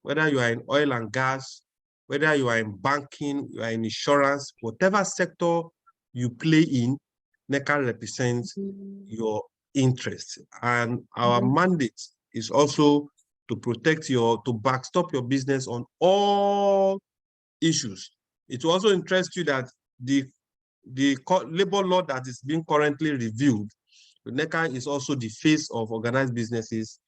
whether you are in oil and gas, whether you are in banking, you are in insurance, whatever sector you play in, NECA represents your interests. And our mandate is also to protect to backstop your business on all issues. It will also interest you that the labor law that is being currently reviewed, NECA is also the face of organized businesses,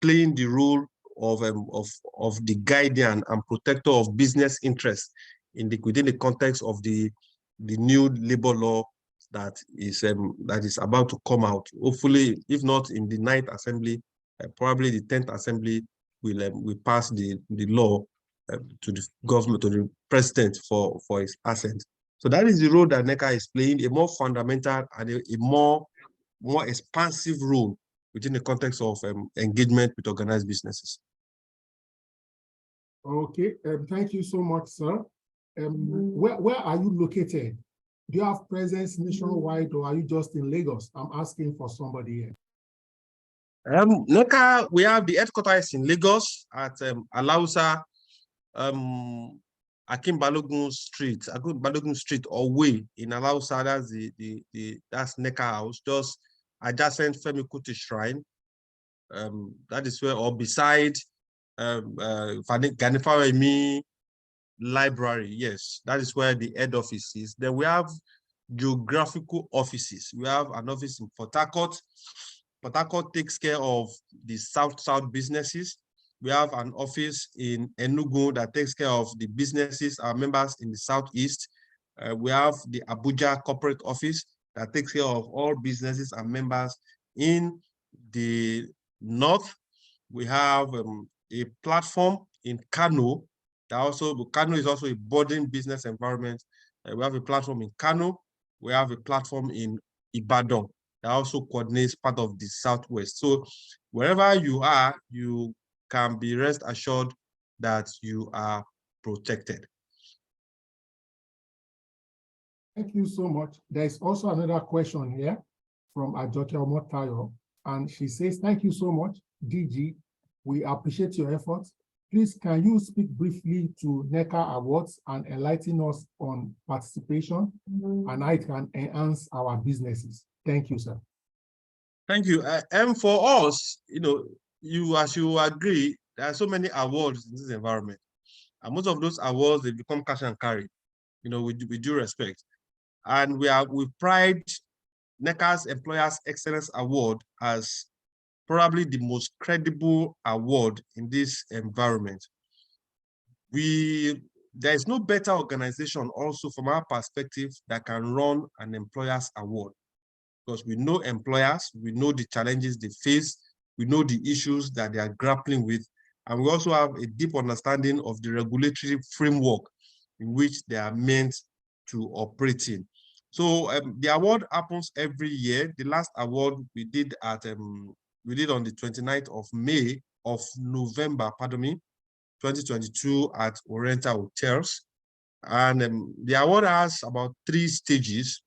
playing the role of the guardian and protector of business interests within the context of the new labor law that is about to come out. Hopefully, if not in the 9th Assembly, probably the 10th Assembly will pass the law to the government, to the president for his assent. So that is the role that NECA is playing, a more fundamental and a more expansive role within the context of engagement with organized businesses. Okay, thank you so much, sir. Where are you located? Do you have presence nationwide, or are you just in Lagos? I'm asking for somebody here. NECA, we have the headquarters in Lagos at Alausa, Akin Balogun Street or Way in Alausa. That's NECA house, just adjacent Femi Kuti Shrine. That is where, or beside Ganifawemi Library. Yes, that is where the head office is. Then we have geographical offices. We have an office in Port Harcourt. Port Harcourt takes care of the south-south businesses. We have an office in Enugu that takes care of the businesses, our members in the southeast. We have the Abuja corporate office that takes care of all businesses and members in the north. We have a platform in Kano. Kano is also a budding business environment. We have a platform in Kano. We have a platform in Ibadan that also coordinates part of the Southwest. So wherever you are, you can be rest assured that you are protected. Thank you so much. There is also another question here from Ajoke Omotayo, and she says, thank you so much, DG. We appreciate your efforts. Please, can you speak briefly to NECA Awards and enlighten us on participation and how it can enhance our businesses? Thank you, sir. Thank you. And for us, as you agree, there are so many awards in this environment. And most of those awards, they become cash and carry, with due respect. And we pride NECA's Employers Excellence Award as probably the most credible award in this environment. There is no better organization also from our perspective that can run an Employers Award, because we know employers, we know the challenges they face, we know the issues that they are grappling with, and we also have a deep understanding of the regulatory framework in which they are meant to operate in. So the award happens every year. The last award we did on the 29th of November, 2022 at Oriental Hotels. And the award has about 3 stages.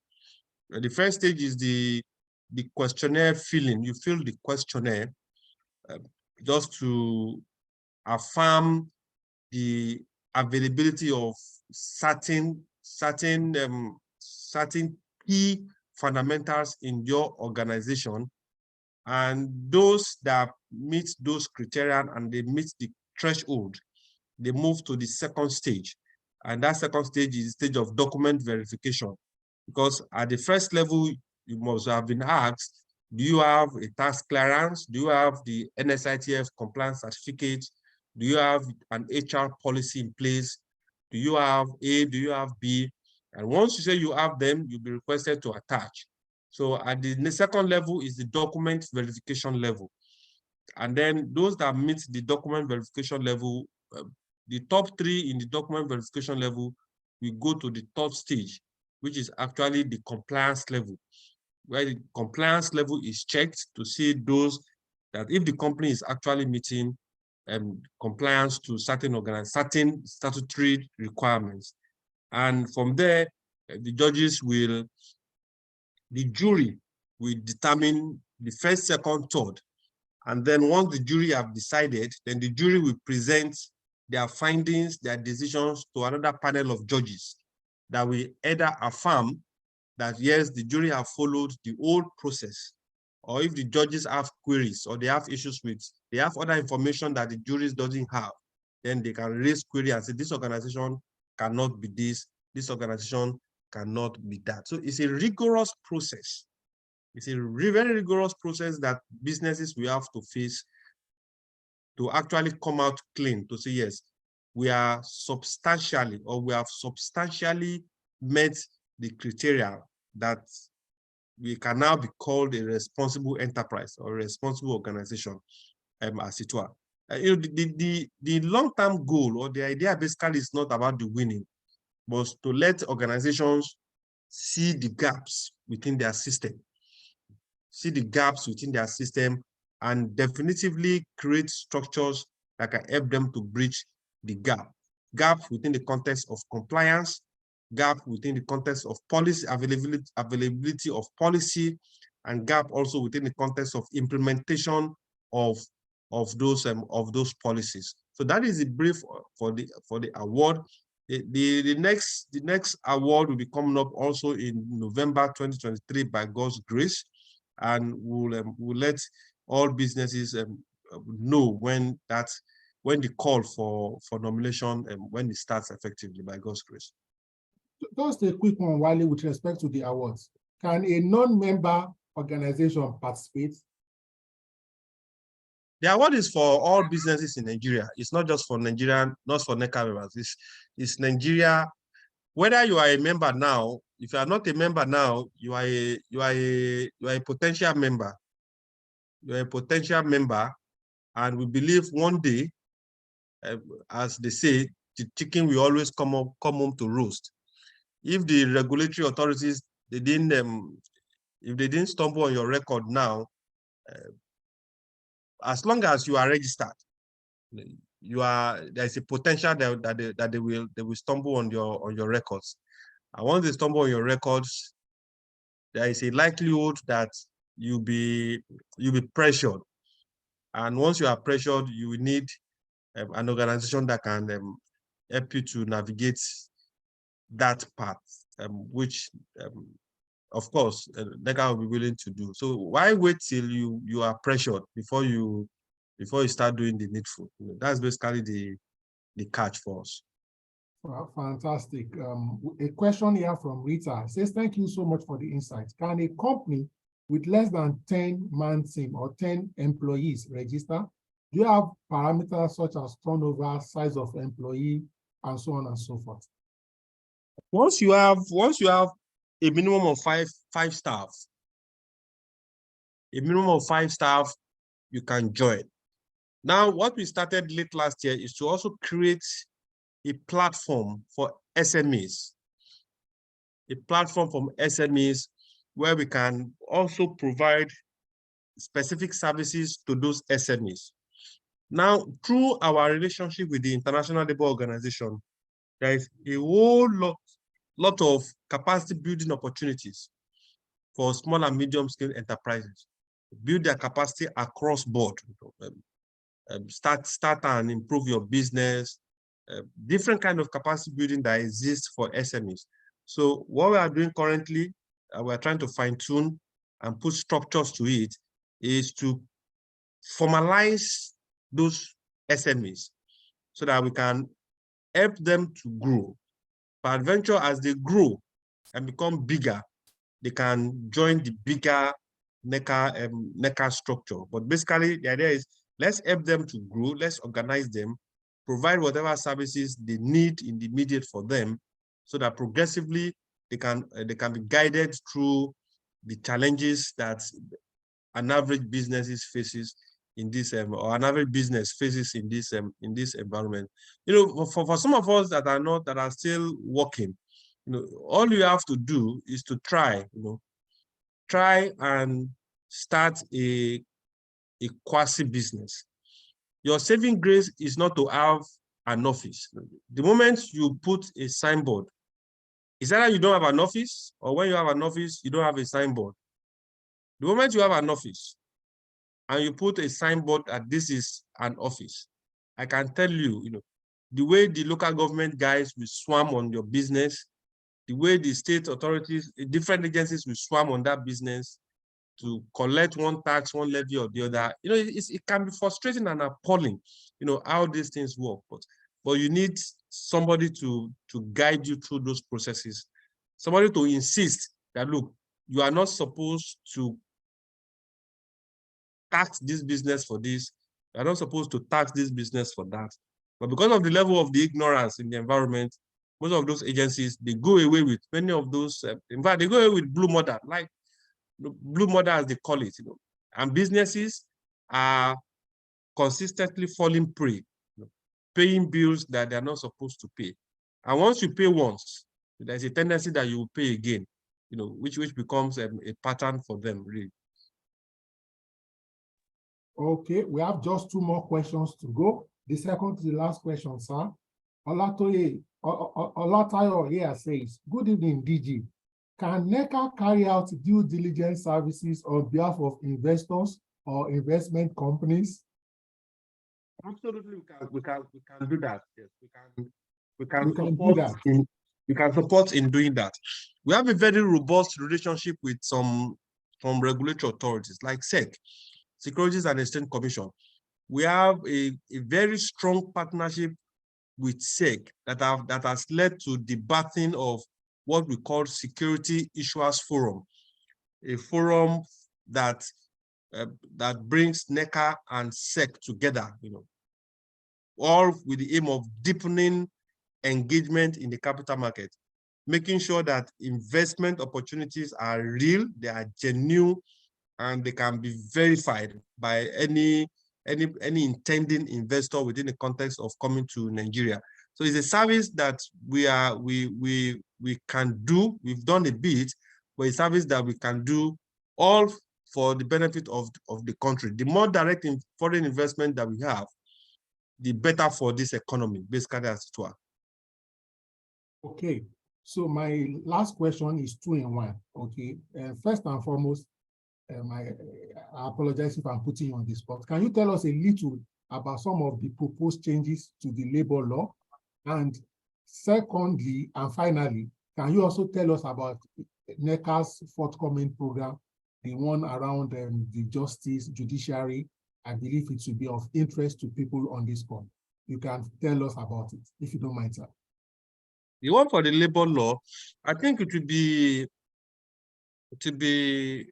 The first stage is the questionnaire filling. You fill the questionnaire just to affirm the availability of certain key fundamentals in your organization, and those that meet those criteria and they meet the threshold, they move to the second stage. And that second stage is the stage of document verification, because at the first level, you must have been asked, do you have a tax clearance? Do you have the NSITF compliance certificate? Do you have an HR policy in place? Do you have A? Do you have B? And once you say you have them, you'll be requested to attach. So at the second level is the document verification level. And then those that meet the document verification level, the top 3 in the document verification level, we go to the third stage, which is actually the compliance level, where the compliance level is checked to see those that if the company is actually meeting compliance to certain statutory requirements. And from there, the jury will determine the first, second, third. And then once the jury have decided, then the jury will present their findings, their decisions to another panel of judges that will either affirm that yes, the jury have followed the old process, or if the judges have queries or they have issues they have other information that the jury doesn't have, then they can raise query and say this organization cannot be this organization cannot be that. So it's a rigorous process. It's a very rigorous process that businesses will have to face to actually come out clean, to say, yes, we have substantially met the criteria that we can now be called a responsible enterprise or a responsible organization, as it were. The long-term goal or the idea basically is not about the winning, but to let organizations see the gaps within their system, and definitively create structures that can help them to bridge the gap within the context of compliance, gap within the context of policy availability of policy, and gap also within the context of implementation of those policies. So that is the brief for the award. The next award will be coming up also in November 2023 by God's grace, and we'll let all businesses know when the call for nomination when it starts effectively by God's grace. Just a quick one, Wale, with respect to the awards. Can a non-member organization participate? The award is for all businesses in Nigeria. It's not just for Nigerian, not for NECA members. It's Nigeria. Whether you are a member now, if you are not a member now, you are a potential member. You are a potential member, and we believe one day, as they say, the chicken will always come home to roost. If the regulatory authorities if they didn't stumble on your record now, as long as you are registered, there's a potential that they will stumble on your records. And once they stumble on your records, there is a likelihood that you'll be pressured. And once you are pressured, you will need an organization that can help you to navigate that path, which of course NECA will be willing to do. So why wait till you are pressured before you start doing the needful? That's basically the catch for us. Well, fantastic. A question here from Rita says, thank you so much for the insights. Can a company with less than 10-man team or 10 employees register? Do you have parameters such as turnover, size of employee, and so on and so forth? Once you have a minimum of five staff, you can join. Now, what we started late last year is to also create a platform for SMEs. A platform from SMEs where we can also provide specific services to those SMEs. Now, through our relationship with the International Labour Organization, there is a whole lot of capacity building opportunities for small and medium-scale enterprises. Build their capacity across board. Start and improve your business. Different kind of capacity building that exists for SMEs. So what we are doing currently, we are trying to fine-tune and put structures to it, is to formalize those SMEs so that we can help them to grow. Peradventure, as they grow and become bigger, they can join the bigger NECA structure. But basically, the idea is, let's help them to grow, let's organize them, provide whatever services they need in the immediate for them, so that progressively they can be guided through the challenges that an average business faces in this or an average business faces in this environment. For some of us that are still working, all you have to do is to try and start a quasi business. Your saving grace is not to have an office. The moment you put a signboard, it's either you don't have an office, or when you have an office, you don't have a signboard. The moment you have an office and you put a signboard that this is an office, I can tell you, the way the local government guys will swarm on your business, the way the state authorities, different agencies will swarm on that business to collect one tax, one levy or the other. It can be frustrating and appalling, how these things work. But you need somebody to guide you through those processes, somebody to insist that, look, you are not supposed to tax this business for this, you are not supposed to tax this business for that. But because of the level of the ignorance in the environment, most of those agencies, they go away with many of those, in fact, they go away with blue model, like blue model as they call it, and businesses are consistently falling prey, paying bills that they're not supposed to pay. And once you pay once, there's a tendency that you will pay again, which becomes a pattern for them, really. Okay, we have just 2 more questions to go. The second to the last question, sir. Olatayo here says, good evening, DG. Can NECA carry out due diligence services on behalf of investors or investment companies? Absolutely, we can do that. Yes, we can support in doing that. We have a very robust relationship with some regulatory authorities like SEC, Securities and Exchange Commission. We have a very strong partnership with SEC that has led to the birthing of what we call Security Issuers Forum, a forum that that brings NECA and SEC together, all with the aim of deepening engagement in the capital market, making sure that investment opportunities are real, they are genuine, and they can be verified by any intending investor within the context of coming to Nigeria. So it's a service that we can do. We've done a bit, but a service that we can do all for the benefit of the country. The more direct foreign investment that we have, the better for this economy, basically, as it were. Okay, so my last question is 2 in 1. Okay, first and foremost, I apologize if I'm putting you on the spot. Can you tell us a little about some of the proposed changes to the labor law? And secondly, and finally, can you also tell us about NECA's forthcoming program, the one around the justice, judiciary? I believe it should be of interest to people on this call. You can tell us about it, if you don't mind, sir. The one for the labor law, I think it would be the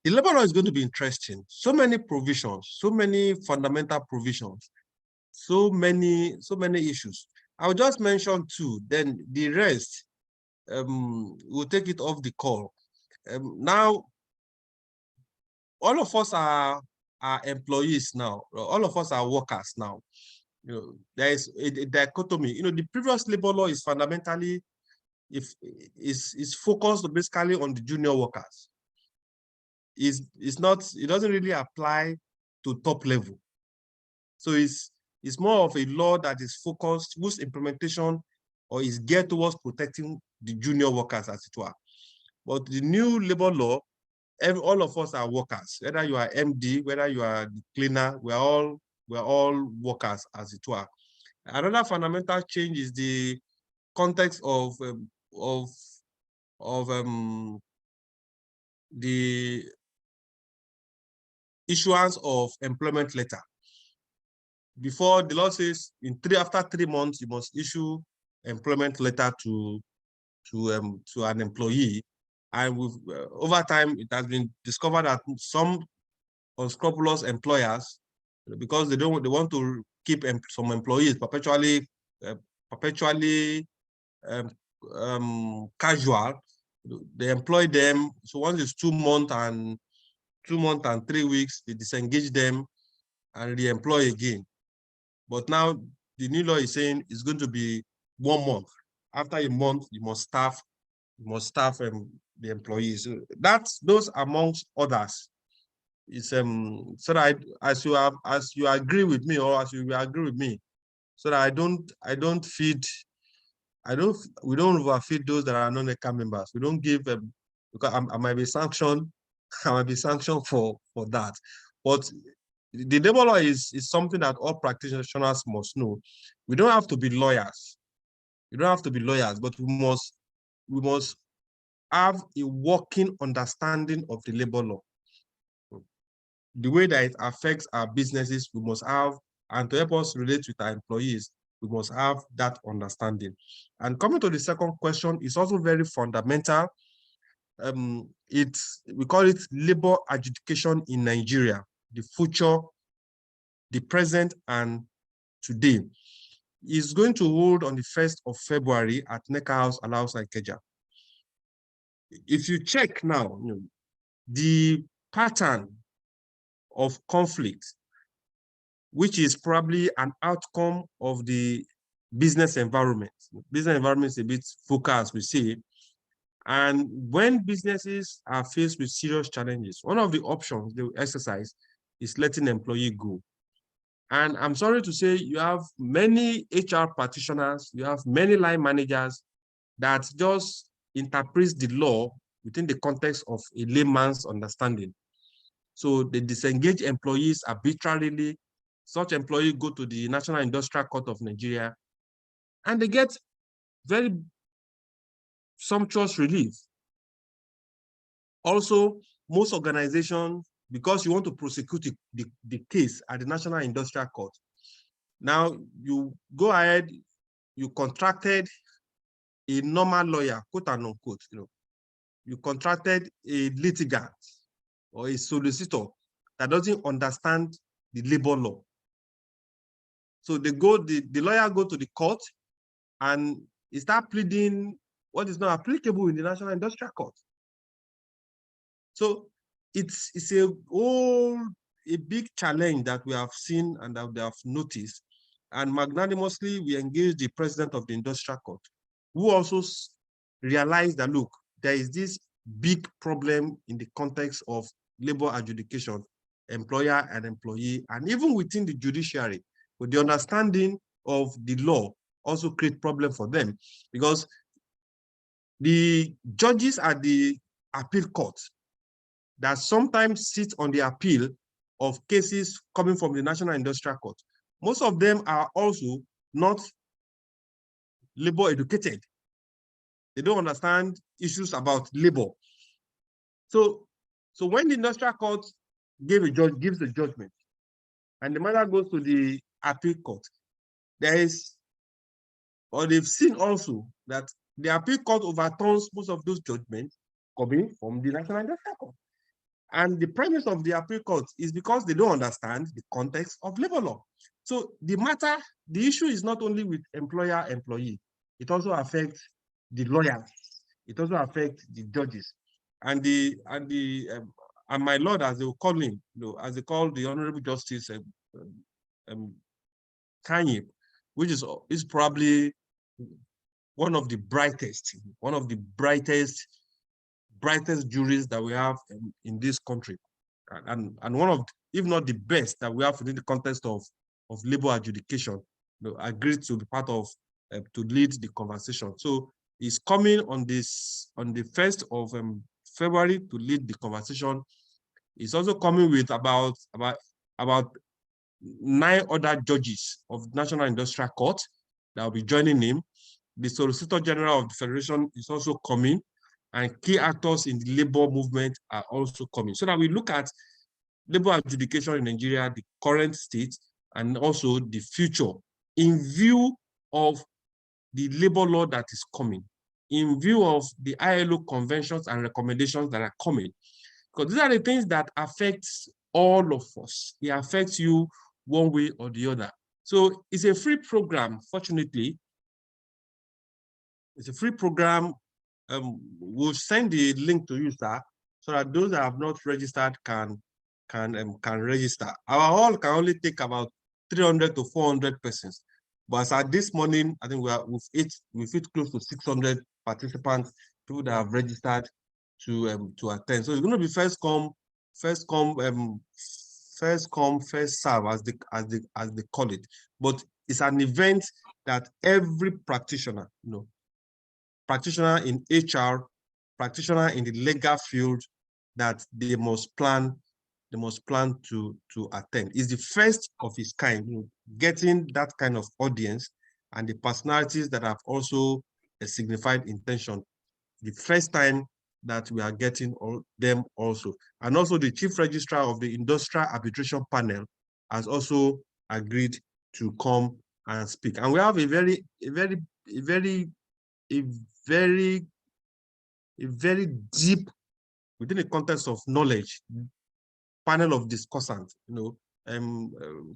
labor law is going to be interesting. So many provisions, so many fundamental provisions, so many issues. I'll just mention 2, then the rest, we'll take it off the call. Now, all of us are employees now. All of us are workers now. There is a dichotomy. The previous labor law is fundamentally, is focused basically on the junior workers. It doesn't really apply to top level. So it's more of a law that is focused, whose implementation or is geared towards protecting the junior workers, as it were. But the new labor law, all of us are workers. Whether you are MD, whether you are the cleaner, we're all workers, as it were. Another fundamental change is the context of the issuance of employment letter. Before, the law says after 3 months you must issue employment letter to an employee, and over time it has been discovered that some unscrupulous employers, because they want to keep some employees perpetually casual, they employ them. So once it's 2 months and 3 weeks, they disengage them and re-employ again. But now the new law is saying it's going to be 1 month. After a month, you must staff the employees. So those amongst others. It's so that as you agree with me, or as you will agree with me, so that we don't overfeed those that are non-NECA members. We don't give them, because I might be sanctioned. I might be sanctioned for that. But the labor law is something that all practitioners must know. We don't have to be lawyers. We don't have to be lawyers, but we must have a working understanding of the labor law. The way that it affects our businesses, we must have, and to help us relate with our employees, we must have that understanding. And coming to the second question, is also very fundamental. We call it labor adjudication in Nigeria, the future, the present, and today. Is going to hold on the 1st of February at NECA House, Alausa Ikeja. If you check now, the pattern of conflict, which is probably an outcome of the business environment. Business environment is a bit VUCA, as we say. And when businesses are faced with serious challenges, one of the options they will exercise is letting employee go. And I'm sorry to say, you have many HR practitioners, you have many line managers that just interpret the law within the context of a layman's understanding. So they disengage employees arbitrarily. Such employees go to the National Industrial Court of Nigeria, and they get very sumptuous relief. Also, most organizations, because you want to prosecute the case at the National Industrial Court, now you go ahead, you contracted a normal lawyer, quote and unquote, you contracted a litigant or a solicitor that doesn't understand the labor law. So the lawyer go to the court and he start pleading what is not applicable in the National Industrial Court. So it's a big challenge that we have seen and that we have noticed. And magnanimously, we engaged the president of the Industrial Court, who also realized that, look, there is this big problem in the context of labor adjudication, employer and employee, and even within the judiciary, with the understanding of the law also create problem for them, because the judges at the appeal court that sometimes sit on the appeal of cases coming from the National Industrial Court, most of them are also not labor educated. They don't understand issues about labor. So when the Industrial Court gives a judgment, and the matter goes to the appeal court, they've seen also that the appeal court overturns most of those judgments coming from the National Industrial Court. And the premise of the appeal court is because they don't understand the context of labor law. So the issue is not only with employer-employee, it also affects the lawyers, it also affects the judges. And my lord, as they will call him, as they call the Honorable Justice Kanye, which is probably one of the brightest juries that we have in this country, and one of, if not the best, that we have within the context of labor adjudication. Agreed to be part of to lead the conversation. So he's coming on the 1st of February to lead the conversation. He's also coming with about 9 other judges of National Industrial Court that will be joining him. The Solicitor General of the Federation is also coming, and key actors in the labor movement are also coming, so that we look at labor adjudication in Nigeria, the current state, and also the future, in view of the labor law that is coming, in view of the ILO conventions and recommendations that are coming. Because these are the things that affect all of us. It affects you one way or the other. So it's a free program, fortunately. It's a free program. We'll send the link to you, sir, so that those that have not registered can register. Our hall can only take about 300 to 400 persons, but as at this morning, I think we've hit close to 600 participants, people that have registered to attend. So it's going to be first come, first serve, as they call it. But it's an event that every practitioner, practitioner in HR, practitioner in the legal field, that they must plan to attend. It's the first of its kind, getting that kind of audience and the personalities that have also a signified intention. The first time that we are getting them also. And also the chief registrar of the Industrial Arbitration Panel has also agreed to come and speak. And we have a very deep, within the context of knowledge, panel of discussants. Kumbi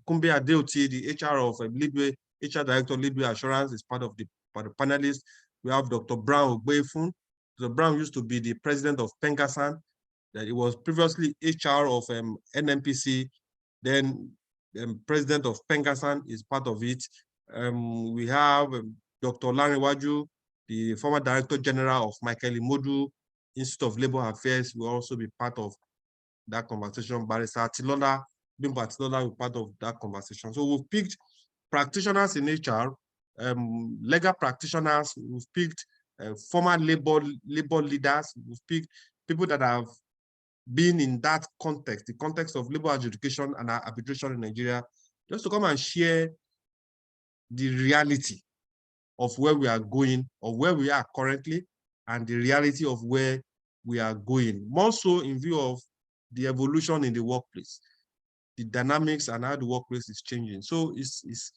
Adeoti, the HR of Leadway, HR Director Leadway Assurance, is part of the panelists. We have Dr. Brown Ogbefun. Dr. Brown used to be the president of Pengasan. That he was previously HR of NMPC, then president of Pengasan is part of it. We have Dr. Lanrewaju, the former Director General of Michael Imodu Institute of Labor Affairs, will also be part of that conversation. Barrister Atilola, Bimbo Atilola, will be part of that conversation. So we've picked practitioners in HR, legal practitioners, we've picked former labor leaders, we've picked people that have been in that context, the context of labor adjudication and arbitration in Nigeria, just to come and share the reality of where we are going, or where we are currently, and the reality of where we are going, more so in view of the evolution in the workplace, the dynamics and how the workplace is changing. So this is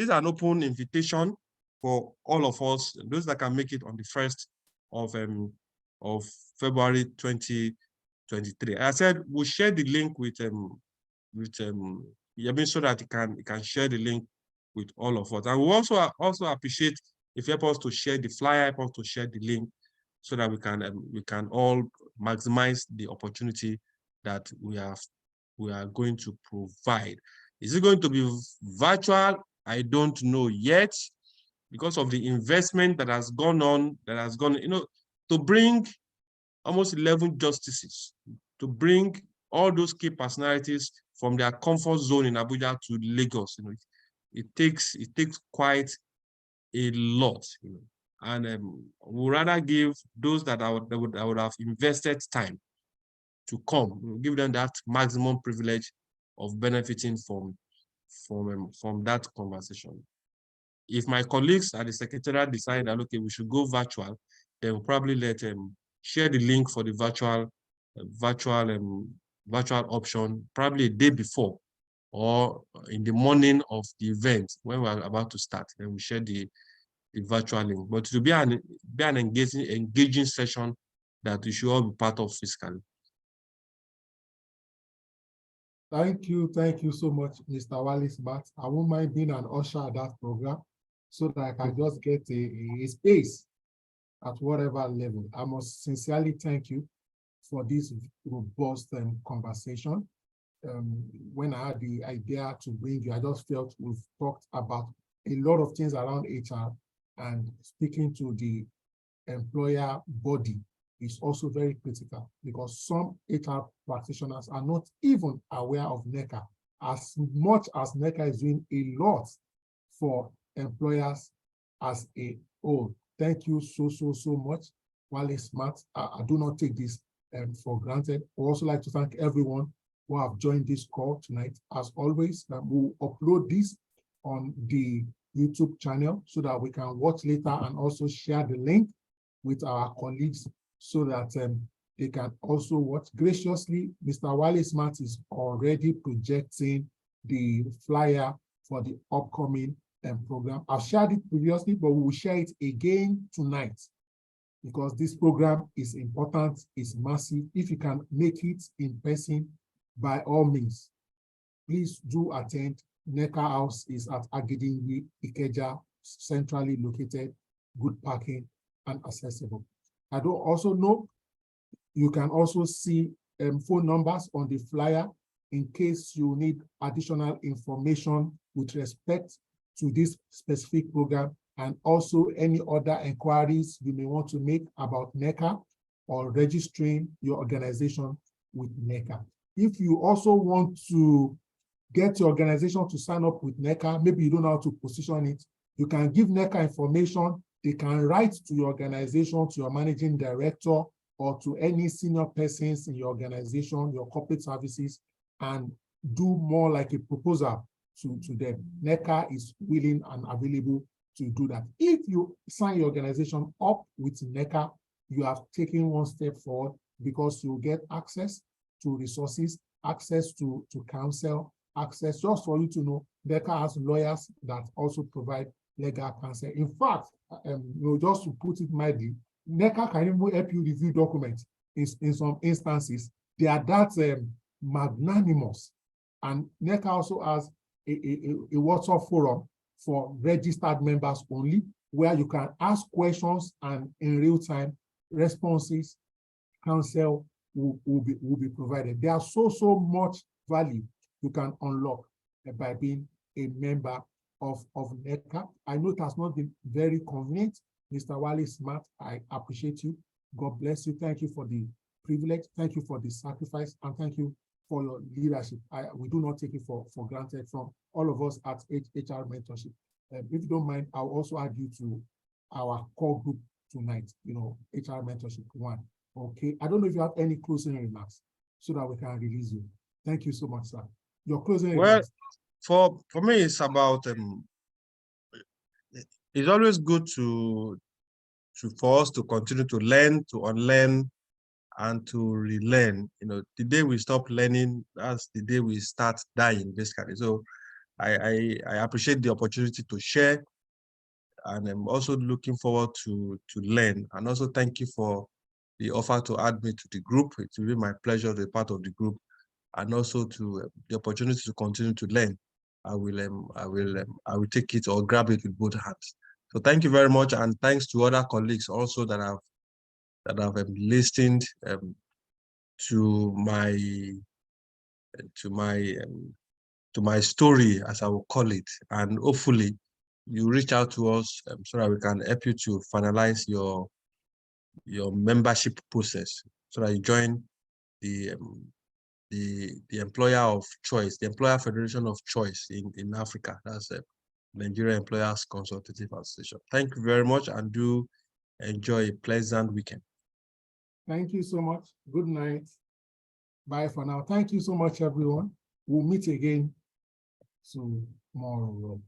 an open invitation for all of us, those that can make it on the 1st of February 2023. I said we'll share the link with Yamin so that he can share the link with all of us. And we also appreciate if you help us to share the flyer, help us to share the link so that we can all maximize the opportunity that we are going to provide. Is it going to be virtual? I don't know yet, because of the investment that has gone on, to bring almost 11 justices, to bring all those key personalities from their comfort zone in Abuja to Lagos. It takes quite a lot, and we rather give those that I would have invested time to come, give them that maximum privilege of benefiting from that conversation. If my colleagues at the secretariat decide that, okay, we should go virtual, then we'll probably let share the link for the virtual option probably a day before or in the morning of the event when we're about to start. Then we share the virtual link. But to be an engaging session that you should all be part of physically. Thank you so much, Mr. Wale Smart. I won't mind being an usher at that program so that I can just get a space at whatever level. I must sincerely thank you for this robust conversation. When I had the idea to bring you, I just felt we've talked about a lot of things around HR, and speaking to the employer body is also very critical, because some HR practitioners are not even aware of NECA, as much as NECA is doing a lot for employers as a whole. Thank you so much, Wale Smart. I do not take this for granted. I would also like to thank everyone who have joined this call tonight. As always, we'll upload this on the YouTube channel so that we can watch later and also share the link with our colleagues so that they can also watch. Graciously, Mr. Wale Smart is already projecting the flyer for the upcoming program. I've shared it previously, but we will share it again tonight, because this program is important, it's massive. If you can make it in person, by all means, please do attend. NECA House is at Agidingbi, Ikeja, centrally located, good parking, and accessible. I don't also know, you can also see phone numbers on the flyer in case you need additional information with respect to this specific program, and also any other inquiries you may want to make about NECA or registering your organization with NECA. If you also want to get your organization to sign up with NECA, maybe you don't know how to position it, you can give NECA information. They can write to your organization, to your managing director, or to any senior persons in your organization, your corporate services, and do more like a proposal to them. NECA is willing and available to do that. If you sign your organization up with NECA, you have taken one step forward, because you get access to resources, access to counsel, access, just for you to know, NECA has lawyers that also provide legal counsel. In fact, just to put it mildly, NECA can even help you review documents in some instances. They are that magnanimous. And NECA also has a WhatsApp forum for registered members only, where you can ask questions and in real time responses, counsel will be provided. There are so much value you can unlock by being a member of NECA. I know it has not been very convenient. Mr. Wale Smart, I appreciate you. God bless you. Thank you for the privilege. Thank you for the sacrifice, and thank you for your leadership. We do not take it for granted from all of us at HR Mentorship. If you don't mind, I'll also add you to our core group tonight, HR Mentorship 1. Okay, I don't know if you have any closing remarks so that we can release you. Thank you so much, sir. Your closing remarks. For me, it's about it's always good for us to continue to learn, to unlearn, and to relearn. The day we stop learning, that's the day we start dying, basically. So I appreciate the opportunity to share, and I'm also looking forward to learn. And also thank you for the offer to add me to the group. It will be my pleasure to be part of the group, and also to the opportunity to continue to learn. I will take it or grab it with both hands. So thank you very much, and thanks to other colleagues also that have listened to my story, as I will call it, and hopefully you reach out to us so that we can help you to finalize your membership process, so that you join the employer of choice, the employer federation of choice in Africa. That's Nigeria Employers Consultative Association. Thank you very much, and do enjoy a pleasant weekend. Thank you so much. Good night. Bye for now. Thank you so much, everyone. We'll meet again tomorrow.